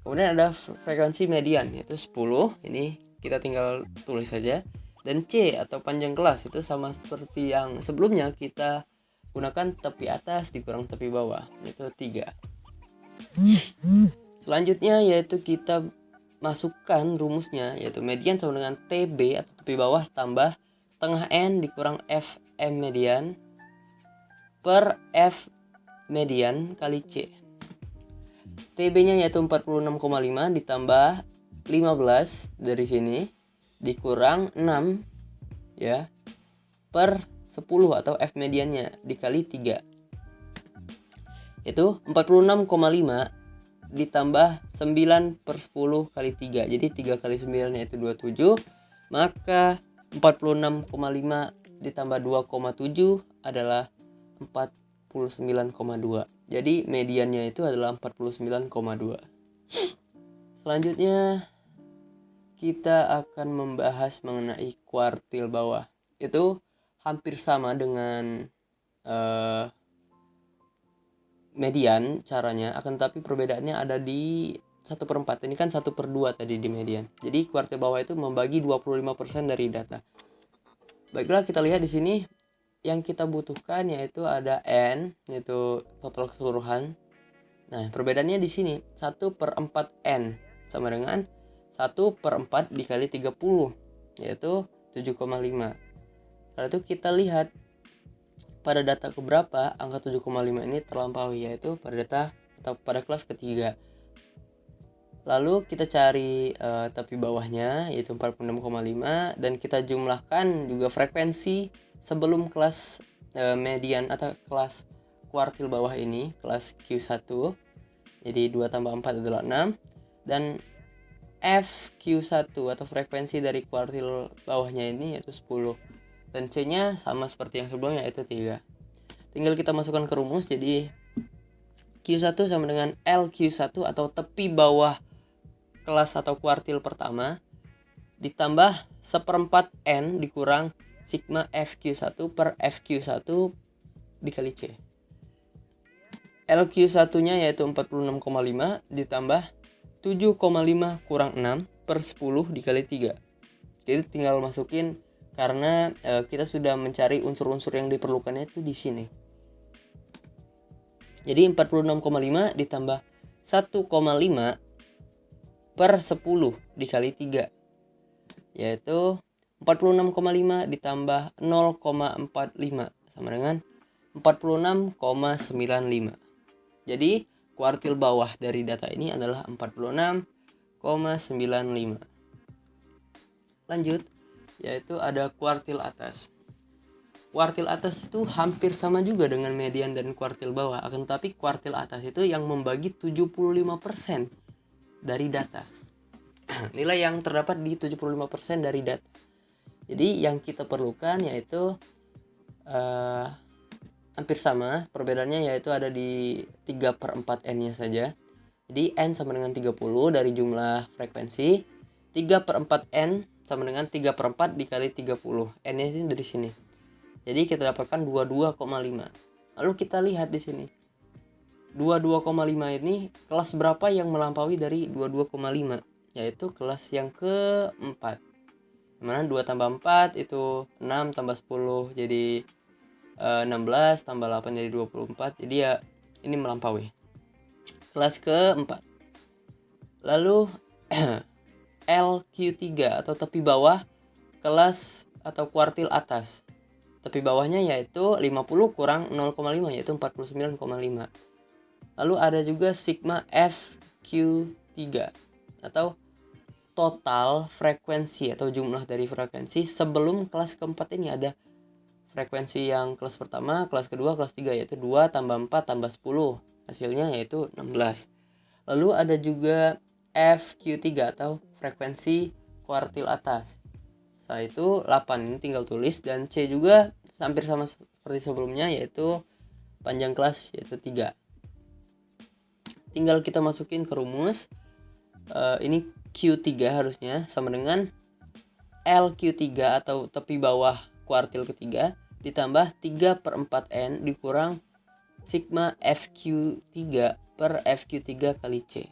Kemudian ada frekuensi median yaitu 10. Ini kita tinggal tulis saja. Dan C atau panjang kelas itu sama seperti yang sebelumnya, kita gunakan tepi atas dikurang tepi bawah yaitu 3. Selanjutnya yaitu kita masukkan rumusnya, yaitu median sama dengan TB atau tepi bawah tambah setengah N dikurang FM median per F median kali C. TB-nya yaitu 46,5 ditambah 15 dari sini dikurang 6 ya per 10 atau F mediannya dikali 3. Itu 46,5 ditambah 9 per 10 kali 3. Jadi 3 kali 9 yaitu 27. Maka 46,5 ditambah 2,7 adalah 49,2. Jadi mediannya itu adalah 49,2. Selanjutnya kita akan membahas mengenai kuartil bawah. Itu hampir sama dengan median caranya, akan tapi perbedaannya ada di 1/4. Ini kan 1/2 tadi di median. Jadi kuartil bawah itu membagi 25% dari data. Baiklah, kita lihat di sini yang kita butuhkan yaitu ada N, yaitu total keseluruhan. Nah, perbedaannya di sini 1/4 N sama dengan 1/4 dikali 30, yaitu 7,5. Lalu itu kita lihat pada data keberapa angka 7,5 ini terlampaui, yaitu pada data atau pada kelas ketiga. Lalu kita cari tepi bawahnya yaitu 46,5 dan kita jumlahkan juga frekuensi sebelum kelas median atau kelas kuartil bawah ini, kelas Q1. Jadi 2 tambah 4 adalah 6 dan FQ1 atau frekuensi dari kuartil bawahnya ini yaitu 10. Dan C-nya sama seperti yang sebelumnya yaitu 3. Tinggal kita masukkan ke rumus. Jadi Q1 sama dengan LQ1 atau tepi bawah kelas atau kuartil pertama ditambah 1/4 N dikurang sigma FQ1 per FQ1 dikali C. LQ1-nya yaitu 46,5 ditambah 7,5 kurang 6 per 10 dikali 3. Jadi tinggal masukin karena kita sudah mencari unsur-unsur yang diperlukannya itu di sini. Jadi 46,5 ditambah 1,5 per 10 dikali 3. Yaitu 46,5 ditambah 0,45 sama dengan 46,95. Jadi kuartil bawah dari data ini adalah 46,95. Lanjut, yaitu ada kuartil atas. Kuartil atas itu hampir sama juga dengan median dan kuartil bawah, akan tetapi kuartil atas itu yang membagi 75% dari data. Nilai yang terdapat di 75% dari data. Jadi yang kita perlukan yaitu hampir sama, perbedaannya yaitu ada di 3/4 N-nya saja. Jadi N sama dengan 30 dari jumlah frekuensi, 3/4 N sama dengan 3/4 dikali 30. N-nya ini dari sini. Jadi kita dapatkan 22,5. Lalu kita lihat di sini. 22,5 ini kelas berapa yang melampaui dari 22,5? Yaitu kelas yang keempat. Dimana 2 tambah 4 itu 6 tambah 10 jadi 16 tambah 8 jadi 24. Jadi ya ini melampaui kelas keempat. Lalu LQ3 atau tepi bawah kelas atau kuartil atas. Tepi bawahnya yaitu 50 kurang 0,5 yaitu 49,5. Lalu ada juga sigma FQ3 atau total frekuensi atau jumlah dari frekuensi sebelum kelas keempat. Ini ada frekuensi yang kelas pertama, kelas kedua, kelas 3 yaitu 2 tambah 4 tambah 10. Hasilnya yaitu 16. Lalu ada juga FQ3 atau frekuensi kuartil atas. Setelah itu 8 ini tinggal tulis dan C juga hampir sama seperti sebelumnya yaitu panjang kelas yaitu 3. Tinggal kita masukin ke rumus. Ini Q3 harusnya sama dengan LQ3 atau tepi bawah kuartil ketiga ditambah 3/4 N dikurang sigma FQ3 per FQ3 kali C.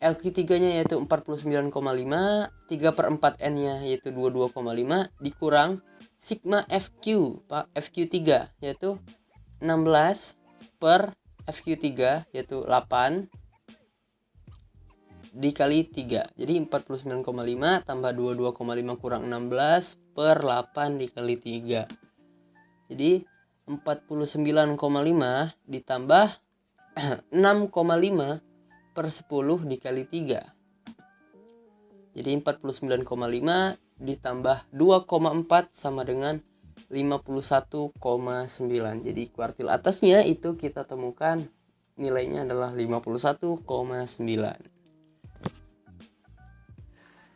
LQ3-nya yaitu 49,5, 3/4 N-nya yaitu 22,5 dikurang sigma FQ3 yaitu 16 per FQ3 yaitu 8 dikali 3. Jadi 49,5 tambah 22,5 kurang 16 per 8 dikali 3. Jadi 49,5 ditambah 6,5 per 10 dikali 3. Jadi 49,5 ditambah 2,4 sama dengan 51,9. Jadi kuartil atasnya itu kita temukan nilainya adalah 51,9.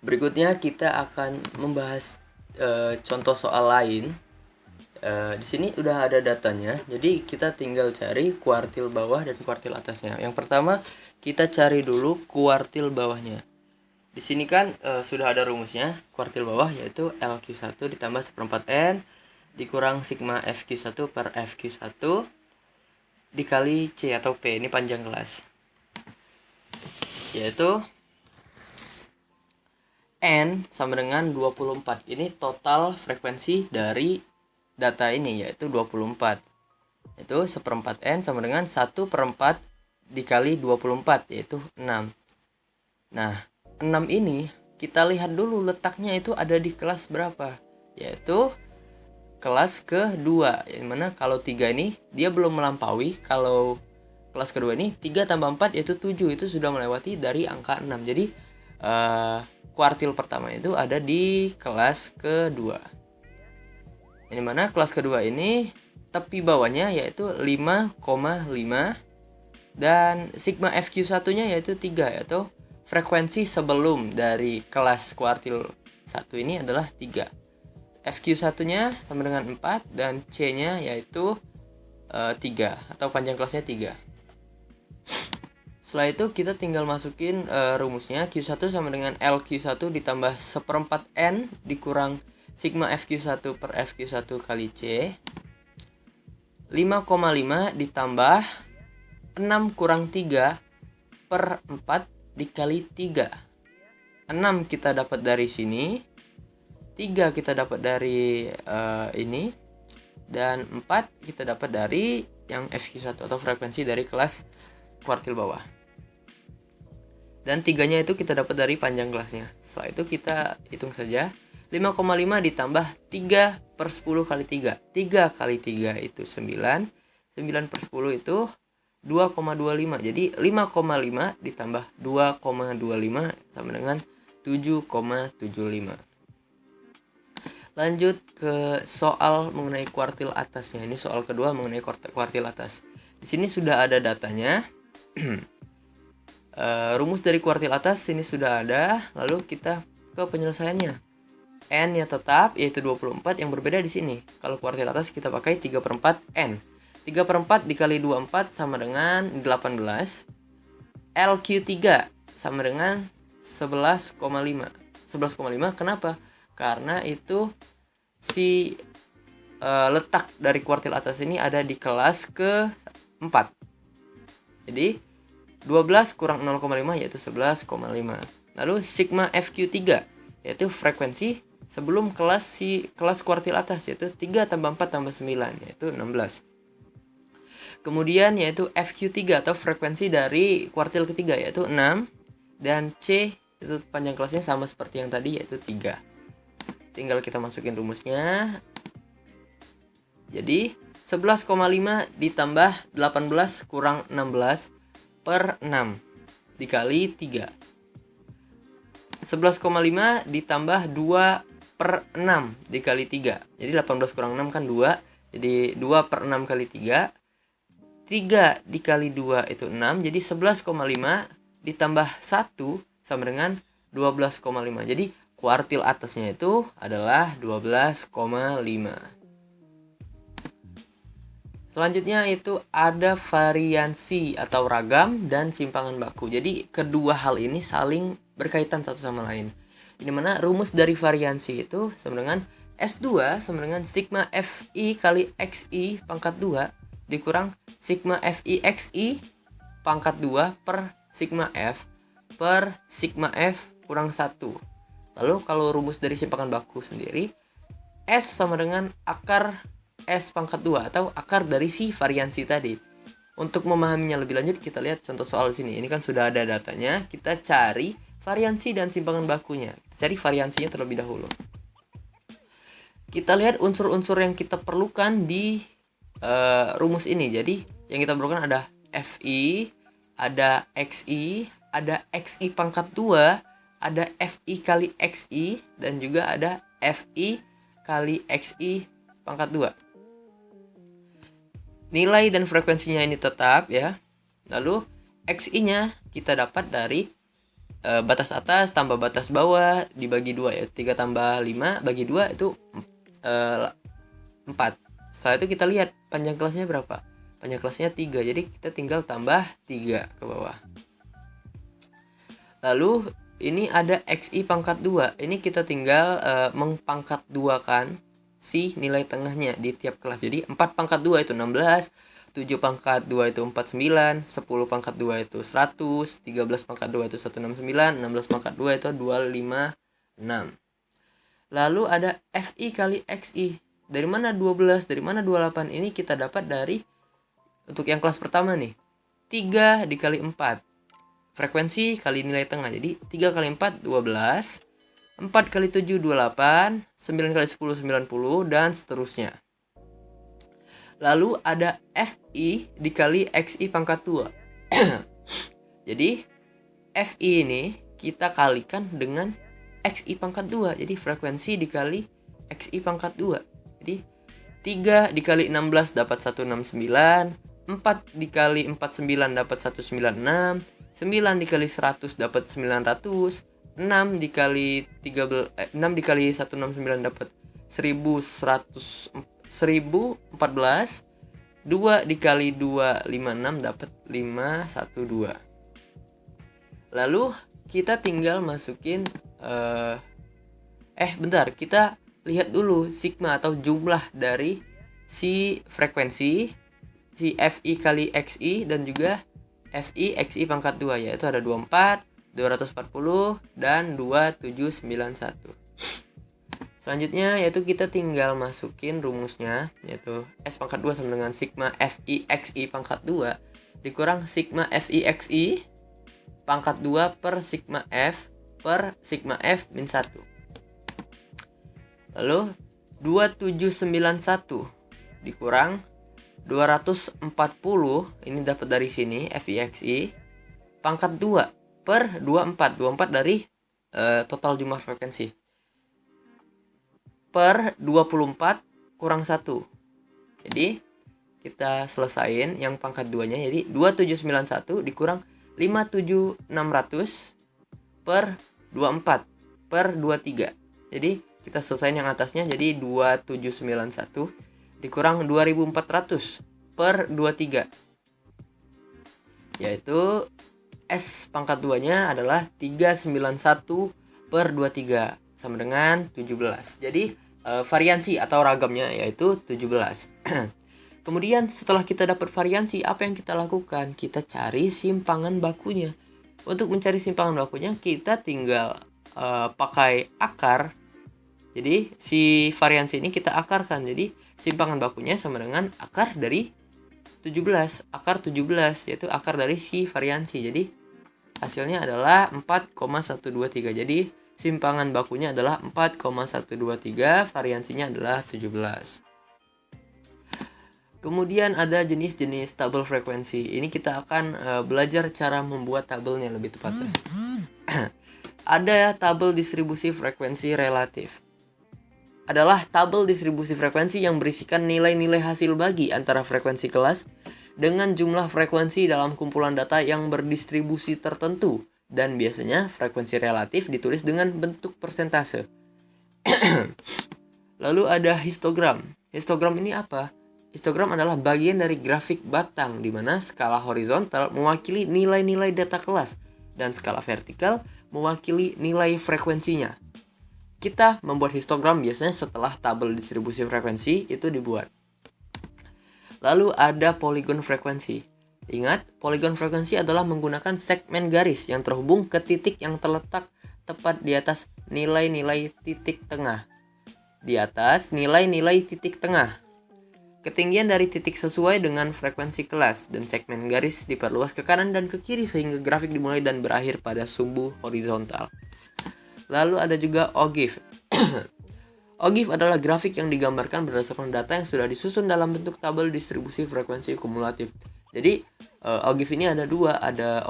Berikutnya kita akan membahas contoh soal lain. Di sini udah ada datanya, jadi kita tinggal cari kuartil bawah dan kuartil atasnya. Yang pertama kita cari dulu kuartil bawahnya. Di sini kan sudah ada rumusnya. Kuartil bawah yaitu LQ1 ditambah 1/4 N dikurang sigma FQ1 per FQ1 dikali C atau P, ini panjang kelas. Yaitu N sama dengan 24. Ini total frekuensi dari data ini, yaitu 24. Itu 1/4 N sama dengan 1/4 dikali 24, yaitu 6. Nah, 6 ini kita lihat dulu letaknya itu ada di kelas berapa, yaitu kelas kedua. Yang mana kalau 3 ini dia belum melampaui. Kalau kelas kedua ini 3 tambah 4 yaitu 7, itu sudah melewati dari angka 6. Jadi kuartil pertama itu ada di kelas kedua. Yang mana kelas kedua ini tepi bawahnya yaitu 5,5 dan sigma FQ1 nya yaitu 3, yaitu frekuensi sebelum dari kelas kuartil 1 ini adalah 3. FQ1 nya sama dengan 4 dan C nya yaitu 3 atau panjang kelasnya 3. Setelah itu kita tinggal masukin rumusnya. Q1 sama dengan LQ1 ditambah 1/4 N dikurang sigma FQ1 per FQ1 kali C. 5,5 ditambah 6 kurang 3 per 4 dikali 3. 6 kita dapat dari sini, 3 kita dapat dari ini, dan 4 kita dapat dari yang FQ1 atau frekuensi dari kelas kuartil bawah. Dan 3-nya itu kita dapat dari panjang kelasnya. Setelah itu kita hitung saja. 5,5 ditambah 3 per 10 kali 3. 3 kali 3 itu 9. 9 per 10 itu 2,25. Jadi 5,5 ditambah 2,25 sama dengan 7,75. Lanjut ke soal mengenai kuartil atasnya. Ini soal kedua mengenai kuartil atas. Di sini sudah ada datanya. Rumus dari kuartil atas ini sudah ada. Lalu kita ke penyelesaiannya. N-nya tetap yaitu 24, yang berbeda di sini. Kalau kuartil atas kita pakai 3/4 N. 3/4 dikali 24 sama dengan 18. LQ3 sama dengan 11,5. 11,5 kenapa? Karena itu si letak dari kuartil atas ini ada di kelas ke-4. Jadi 12 kurang 0,5 yaitu 11,5. Lalu sigma FQ3 yaitu frekuensi sebelum kelas kuartil atas, yaitu 3 tambah 4 tambah 9 yaitu 16. Kemudian yaitu FQ3 atau frekuensi dari kuartil ketiga yaitu 6, dan C itu panjang kelasnya sama seperti yang tadi yaitu 3. Tinggal kita masukin rumusnya. Jadi 11,5 ditambah 18 kurang 16 per 6 dikali 3. 11,5 ditambah 2 per 6 dikali 3. Jadi 18 kurang 6 kan 2. Jadi 2 per 6 kali 3. 3 dikali 2 itu 6. Jadi 11,5 ditambah 1 sama dengan 12,5. Jadi kuartil atasnya itu adalah 12,5. Selanjutnya itu ada variansi atau ragam dan simpangan baku. Jadi kedua hal ini saling berkaitan satu sama lain. Di mana rumus dari variansi itu sama dengan S2 sama dengan sigma Fi kali Xi pangkat 2 dikurang sigma Fi Xi pangkat 2 per sigma F per sigma F kurang 1. Lalu kalau rumus dari simpangan baku sendiri, S sama dengan akar S pangkat 2 atau akar dari si variansi tadi. Untuk memahaminya lebih lanjut, kita lihat contoh soal sini. Ini kan sudah ada datanya, kita cari variansi dan simpangan bakunya. Kita cari variansinya terlebih dahulu. Kita lihat unsur-unsur yang kita perlukan di rumus ini. Jadi yang kita perlukan ada Fi, ada Xi, ada Xi pangkat 2, ada Fi kali Xi, dan juga ada Fi kali Xi pangkat 2. Nilai dan frekuensinya ini tetap ya. Lalu Xi-nya kita dapat dari batas atas tambah batas bawah dibagi 2 ya. 3 tambah 5 bagi 2 itu 4. Setelah itu kita lihat panjang kelasnya berapa. Panjang kelasnya 3. Jadi kita tinggal tambah 3 ke bawah. Lalu ini ada Xi pangkat 2. Ini kita tinggal mengpangkat 2 kan si nilai tengahnya di tiap kelas. Jadi 4 pangkat 2 itu 16, 7 pangkat 2 itu 49, 10 pangkat 2 itu 100, 13 pangkat 2 itu 169, 16 pangkat 2 itu 256. Lalu ada Fi kali Xi. Dari mana 12, dari mana 28? Ini kita dapat dari, untuk yang kelas pertama nih, 3 dikali 4. Frekuensi kali nilai tengah. Jadi 3 kali 4, 12. 4 kali 7, 28. 9 kali 10, 90. Dan seterusnya. Lalu ada Fi dikali Xi pangkat 2. Jadi Fi ini kita kalikan dengan Xi pangkat 2. Jadi frekuensi dikali Xi pangkat 2. Jadi 3 dikali 16 dapat 169. 4 dikali 49 dapat 196. 9 dikali 100 dapat 900. 6 dikali 6 dikali 169 dapat 1114. 2 dikali 2 56 dapat 512. Lalu kita tinggal masukin bentar, kita lihat dulu sigma atau jumlah dari si frekuensi, si Fi kali Xi dan juga Fi Xi pangkat 2, yaitu ada 24, 240 dan 2791. Selanjutnya yaitu kita tinggal masukin rumusnya, yaitu S pangkat 2 sama dengan sigma Fi Xi pangkat 2 dikurang sigma Fi Xi pangkat 2 per sigma F min 1. Lalu 2791 dikurang 240, ini dapat dari sini Fi Xi pangkat 2 per 24 dari total jumlah frekuensi per 24 kurang 1. Jadi kita selesain yang pangkat 2 nya, jadi 2791 dikurang 57600 per 24 per 23. Jadi kita selesain yang atasnya, jadi 2791 dikurang 2400 per 23, yaitu S pangkat 2 nya adalah 391 per 23 sama dengan 17. Jadi variansi atau ragamnya yaitu 17. Kemudian setelah kita dapat variansi, apa yang kita lakukan? Kita cari simpangan bakunya. Untuk mencari simpangan bakunya, kita tinggal pakai akar. Jadi si variansi ini kita akarkan. Jadi simpangan bakunya sama dengan akar dari 17, akar 17, yaitu akar dari si variansi. Jadi hasilnya adalah 4,123. Jadi simpangan bakunya adalah 4,123, variansinya adalah 17. Kemudian ada jenis-jenis tabel frekuensi. Ini kita akan belajar cara membuat tabelnya lebih tepatnya. Ada tabel distribusi frekuensi relatif. Adalah tabel distribusi frekuensi yang berisikan nilai-nilai hasil bagi antara frekuensi kelas dengan jumlah frekuensi dalam kumpulan data yang berdistribusi tertentu, dan biasanya frekuensi relatif ditulis dengan bentuk persentase. Lalu ada histogram. Histogram ini apa? Histogram adalah bagian dari grafik batang di mana skala horizontal mewakili nilai-nilai data kelas dan skala vertikal mewakili nilai frekuensinya. Kita membuat histogram biasanya setelah tabel distribusi frekuensi itu dibuat. Lalu ada poligon frekuensi. Ingat, poligon frekuensi adalah menggunakan segmen garis yang terhubung ke titik yang terletak tepat di atas nilai-nilai titik tengah. Di atas nilai-nilai titik tengah. Ketinggian dari titik sesuai dengan frekuensi kelas dan segmen garis diperluas ke kanan dan ke kiri sehingga grafik dimulai dan berakhir pada sumbu horizontal. Lalu ada juga OGIF. OGIF adalah grafik yang digambarkan berdasarkan data yang sudah disusun dalam bentuk tabel distribusi frekuensi kumulatif. Jadi OGIF ini ada dua, ada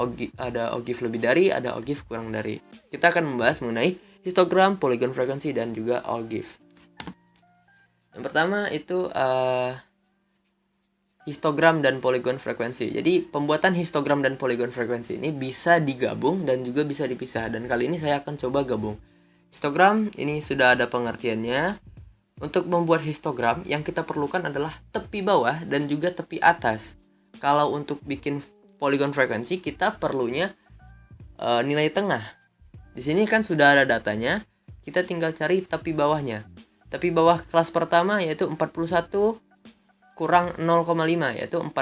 OGIF lebih dari, ada OGIF kurang dari. Kita akan membahas mengenai histogram, polygon frekuensi, dan juga OGIF. Yang pertama itu histogram dan polygon frekuensi. Jadi pembuatan histogram dan polygon frekuensi ini bisa digabung dan juga bisa dipisah. Dan kali ini saya akan coba gabung. Histogram ini sudah ada pengertiannya. Untuk membuat histogram yang kita perlukan adalah tepi bawah dan juga tepi atas. Kalau untuk bikin polygon frekuensi kita perlunya nilai tengah. Di sini kan sudah ada datanya. Kita tinggal cari tepi bawahnya. Tepi bawah kelas pertama yaitu 41 kurang 0,5 yaitu 40,5.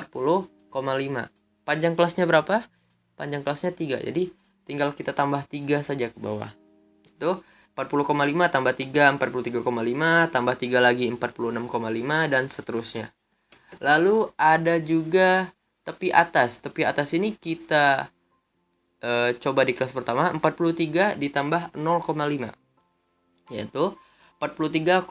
Panjang kelasnya berapa? Panjang kelasnya 3. Jadi tinggal kita tambah 3 saja ke bawah. Itu 40,5 tambah 3 43,5 tambah 3 lagi 46,5 dan seterusnya. Lalu ada juga tepi atas. Tepi atas ini kita coba di kelas pertama 43 ditambah 0,5 yaitu 43,5.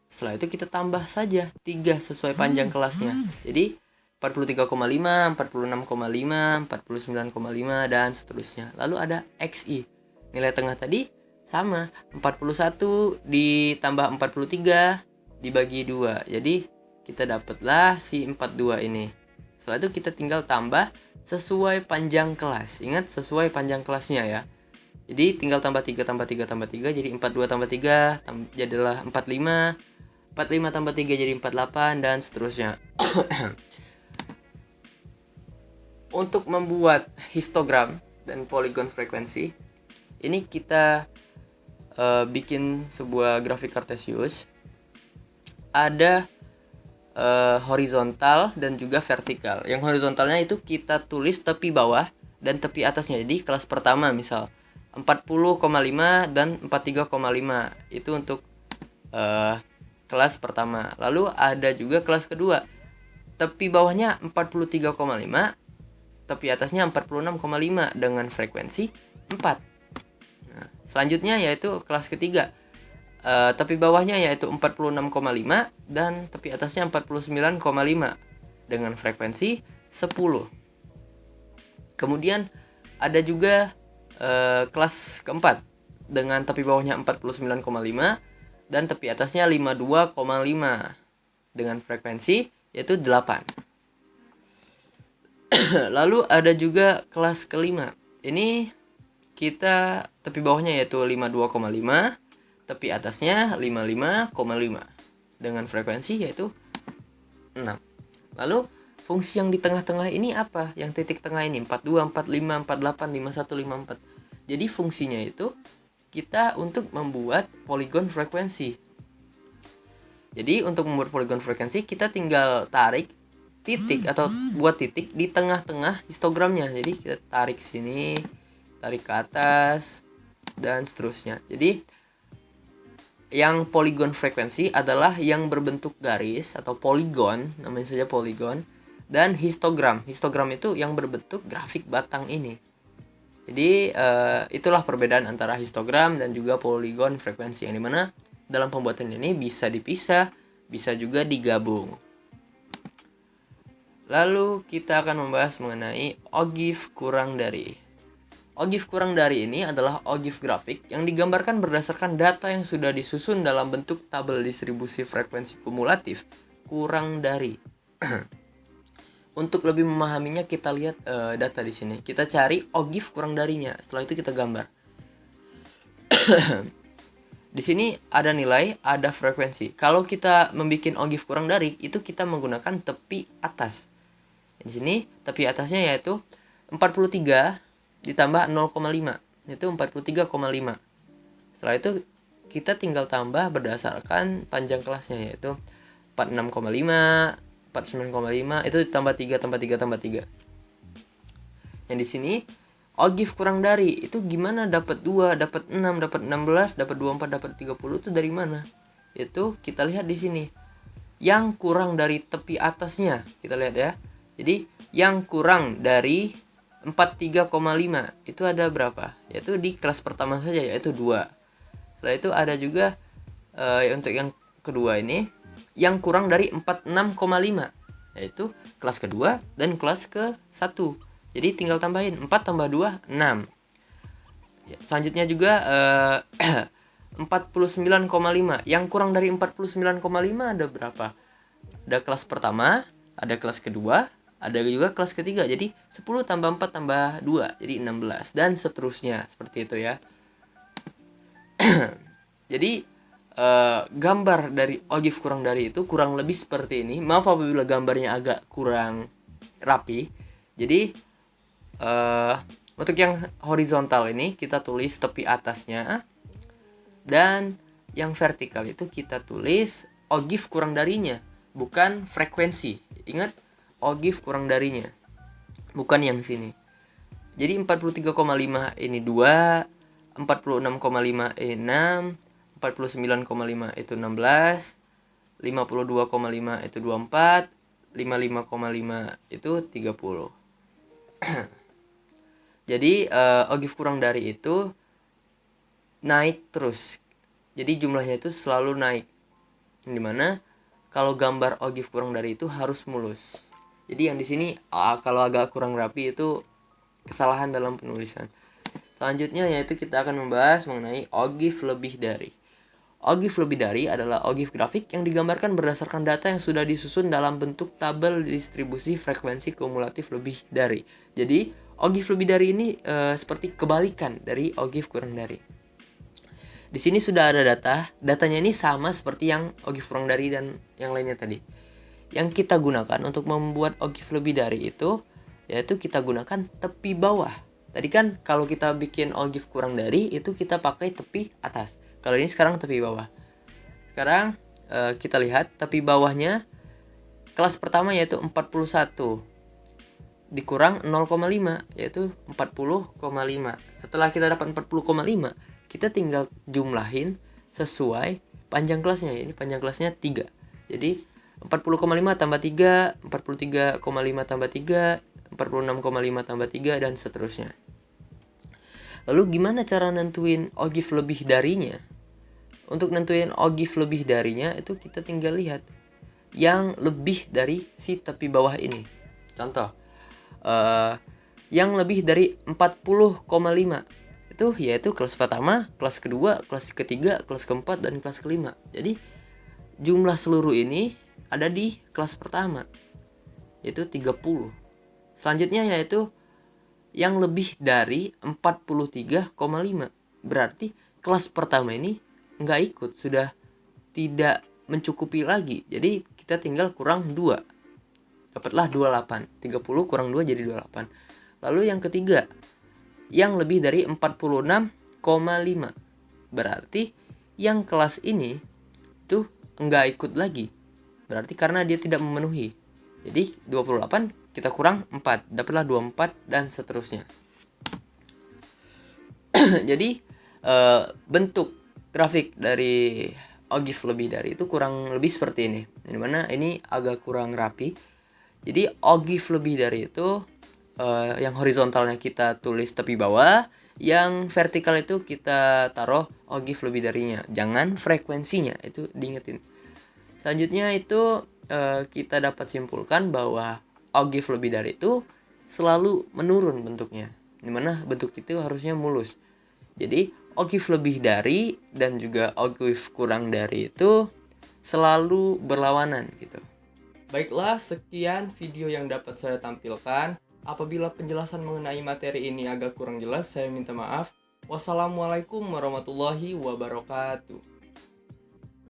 Setelah itu kita tambah saja 3 sesuai panjang kelasnya. Jadi 43,5, 46,5, 49,5 dan seterusnya. Lalu ada XI. Nilai tengah tadi sama, 41 ditambah 43 dibagi 2. Jadi kita dapatlah si 42 ini. Setelah itu kita tinggal tambah sesuai panjang kelas. Ingat sesuai panjang kelasnya ya. Jadi tinggal tambah 3 tambah 3 tambah 3 jadi 42 tambah 3 jadilah 45. 45 tambah 3 jadi 48 dan seterusnya. Untuk membuat histogram dan polygon frekuensi, ini kita bikin sebuah grafik kartesius. Ada horizontal dan juga vertikal. Yang horizontalnya itu kita tulis tepi bawah dan tepi atasnya. Jadi kelas pertama misal 40,5 dan 43,5 itu untuk kelas pertama. Lalu ada juga kelas kedua. Tepi bawahnya 43,5, tepi atasnya 46,5 dengan frekuensi 4. Nah, selanjutnya yaitu kelas ketiga. Tepi bawahnya yaitu 46,5 dan tepi atasnya 49,5 dengan frekuensi 10. Kemudian ada juga kelas keempat dengan tepi bawahnya 49,5 dan tepi atasnya 52,5 dengan frekuensi yaitu 8. Lalu ada juga kelas kelima. Ini kita tepi bawahnya yaitu 52,5, tepi atasnya 55,5 dengan frekuensi yaitu 6. Lalu fungsi yang di tengah-tengah ini apa? Yang titik tengah ini 42, 45, 48, 51, 54. Jadi fungsinya itu kita untuk membuat polygon frekuensi. Jadi untuk membuat polygon frekuensi kita tinggal tarik titik atau buat titik di tengah-tengah histogramnya. Jadi kita tarik sini, tarik ke atas dan seterusnya. Jadi yang polygon frekuensi adalah yang berbentuk garis atau polygon, namanya saja polygon, dan histogram. Histogram itu yang berbentuk grafik batang ini. Jadi itulah perbedaan antara histogram dan juga polygon frekuensi, yang dimana dalam pembuatan ini bisa dipisah, bisa juga digabung. Lalu kita akan membahas mengenai OGIF kurang dari. OGIF kurang dari ini adalah OGIF grafik yang digambarkan berdasarkan data yang sudah disusun dalam bentuk tabel distribusi frekuensi kumulatif kurang dari. Untuk lebih memahaminya kita lihat data di sini. Kita cari OGIF kurang darinya. Setelah itu kita gambar. Di sini ada nilai, ada frekuensi. Kalau kita membuat OGIF kurang dari, itu kita menggunakan tepi atas. Di sini tepi atasnya yaitu 43 ditambah 0,5, yaitu 43,5. Setelah itu kita tinggal tambah berdasarkan panjang kelasnya, yaitu 46,5, 49,5, itu tambah 3 tambah 3 tambah 3. Yang di sini OGIF kurang dari itu gimana dapat 2, dapat 6, dapat 16, dapat 24, dapat 30 itu dari mana? Itu kita lihat di sini. yang kurang dari tepi atasnya. Kita lihat ya. Jadi yang kurang dari 43,5 itu ada berapa? Yaitu di kelas pertama saja, yaitu 2. Setelah itu ada juga untuk yang kedua ini yang kurang dari 46,5, yaitu kelas kedua dan kelas ke-1. Jadi tinggal tambahin 4 tambah 2 6. Selanjutnya juga 49,5. Yang kurang dari 49,5 ada berapa? Ada kelas pertama, ada kelas kedua, ada juga kelas ketiga. Jadi 10 tambah 4 tambah 2, jadi 16 dan seterusnya, seperti itu ya. Jadi gambar dari ogive kurang dari itu kurang lebih seperti ini. Maaf apabila gambarnya agak kurang rapi. Jadi untuk yang horizontal ini kita tulis tepi atasnya, dan yang vertikal itu kita tulis ogive kurang darinya, bukan frekuensi. Ingat, ogive kurang darinya, bukan yang sini. Jadi 43,5 ini 2, 46,5 ini 6, 49,5 itu 16, 52,5 itu 24, 55,5 itu 30. Jadi ogive kurang dari itu naik terus. Jadi jumlahnya itu selalu naik. Dimana kalau gambar ogive kurang dari itu harus mulus. Jadi yang di sini kalau agak kurang rapi itu kesalahan dalam penulisan. Selanjutnya yaitu kita akan membahas mengenai ogive lebih dari. Ogive lebih dari adalah ogive grafik yang digambarkan berdasarkan data yang sudah disusun dalam bentuk tabel distribusi frekuensi kumulatif lebih dari. Jadi ogive lebih dari ini seperti kebalikan dari ogive kurang dari. Di sini sudah ada datanya ini sama seperti yang ogive kurang dari dan yang lainnya tadi. Yang kita gunakan untuk membuat ogive lebih dari itu, yaitu kita gunakan tepi bawah. Tadi kan kalau kita bikin ogive kurang dari itu kita pakai tepi atas. Kalau ini sekarang tepi bawah. Sekarang kita lihat tepi bawahnya kelas pertama yaitu 41 dikurang 0,5 yaitu 40,5. Setelah kita dapat 40,5, kita tinggal jumlahin sesuai panjang kelasnya. Ini panjang kelasnya 3. Jadi 40,5 tambah 3, 43,5 tambah 3, 46,5 tambah 3 dan seterusnya. Lalu gimana cara nentuin ogive lebih darinya? Untuk nentuin ogive lebih darinya itu kita tinggal lihat yang lebih dari si tepi bawah ini. Contoh, yang lebih dari 40,5 itu yaitu kelas pertama, kelas kedua, kelas ketiga, kelas keempat, dan kelas kelima. Jadi jumlah seluruh ini ada di kelas pertama, yaitu 30. Selanjutnya yaitu yang lebih dari 43,5. Berarti kelas pertama ini nggak ikut, sudah tidak mencukupi lagi. Jadi kita tinggal kurang 2. Dapatlah 28. 30 kurang 2 jadi 28. Lalu yang ketiga, yang lebih dari 46,5. Berarti yang kelas ini tuh nggak ikut lagi. Berarti karena dia tidak memenuhi. Jadi 28 kita kurang 4, dapatlah 24 dan seterusnya. Jadi bentuk grafik dari ogive lebih dari itu kurang lebih seperti ini. Dimana ini agak kurang rapi. Jadi ogive lebih dari itu yang horizontalnya kita tulis tepi bawah, yang vertikal itu kita taruh ogive lebih darinya. Jangan frekuensinya, itu diingetin. Selanjutnya itu kita dapat simpulkan bahwa ogive lebih dari itu selalu menurun bentuknya, dimana bentuk itu harusnya mulus. Jadi ogive lebih dari dan juga ogive kurang dari itu selalu berlawanan gitu. Baiklah, sekian video yang dapat saya tampilkan. Apabila penjelasan mengenai materi ini agak kurang jelas, saya minta maaf. Wassalamualaikum warahmatullahi wabarakatuh.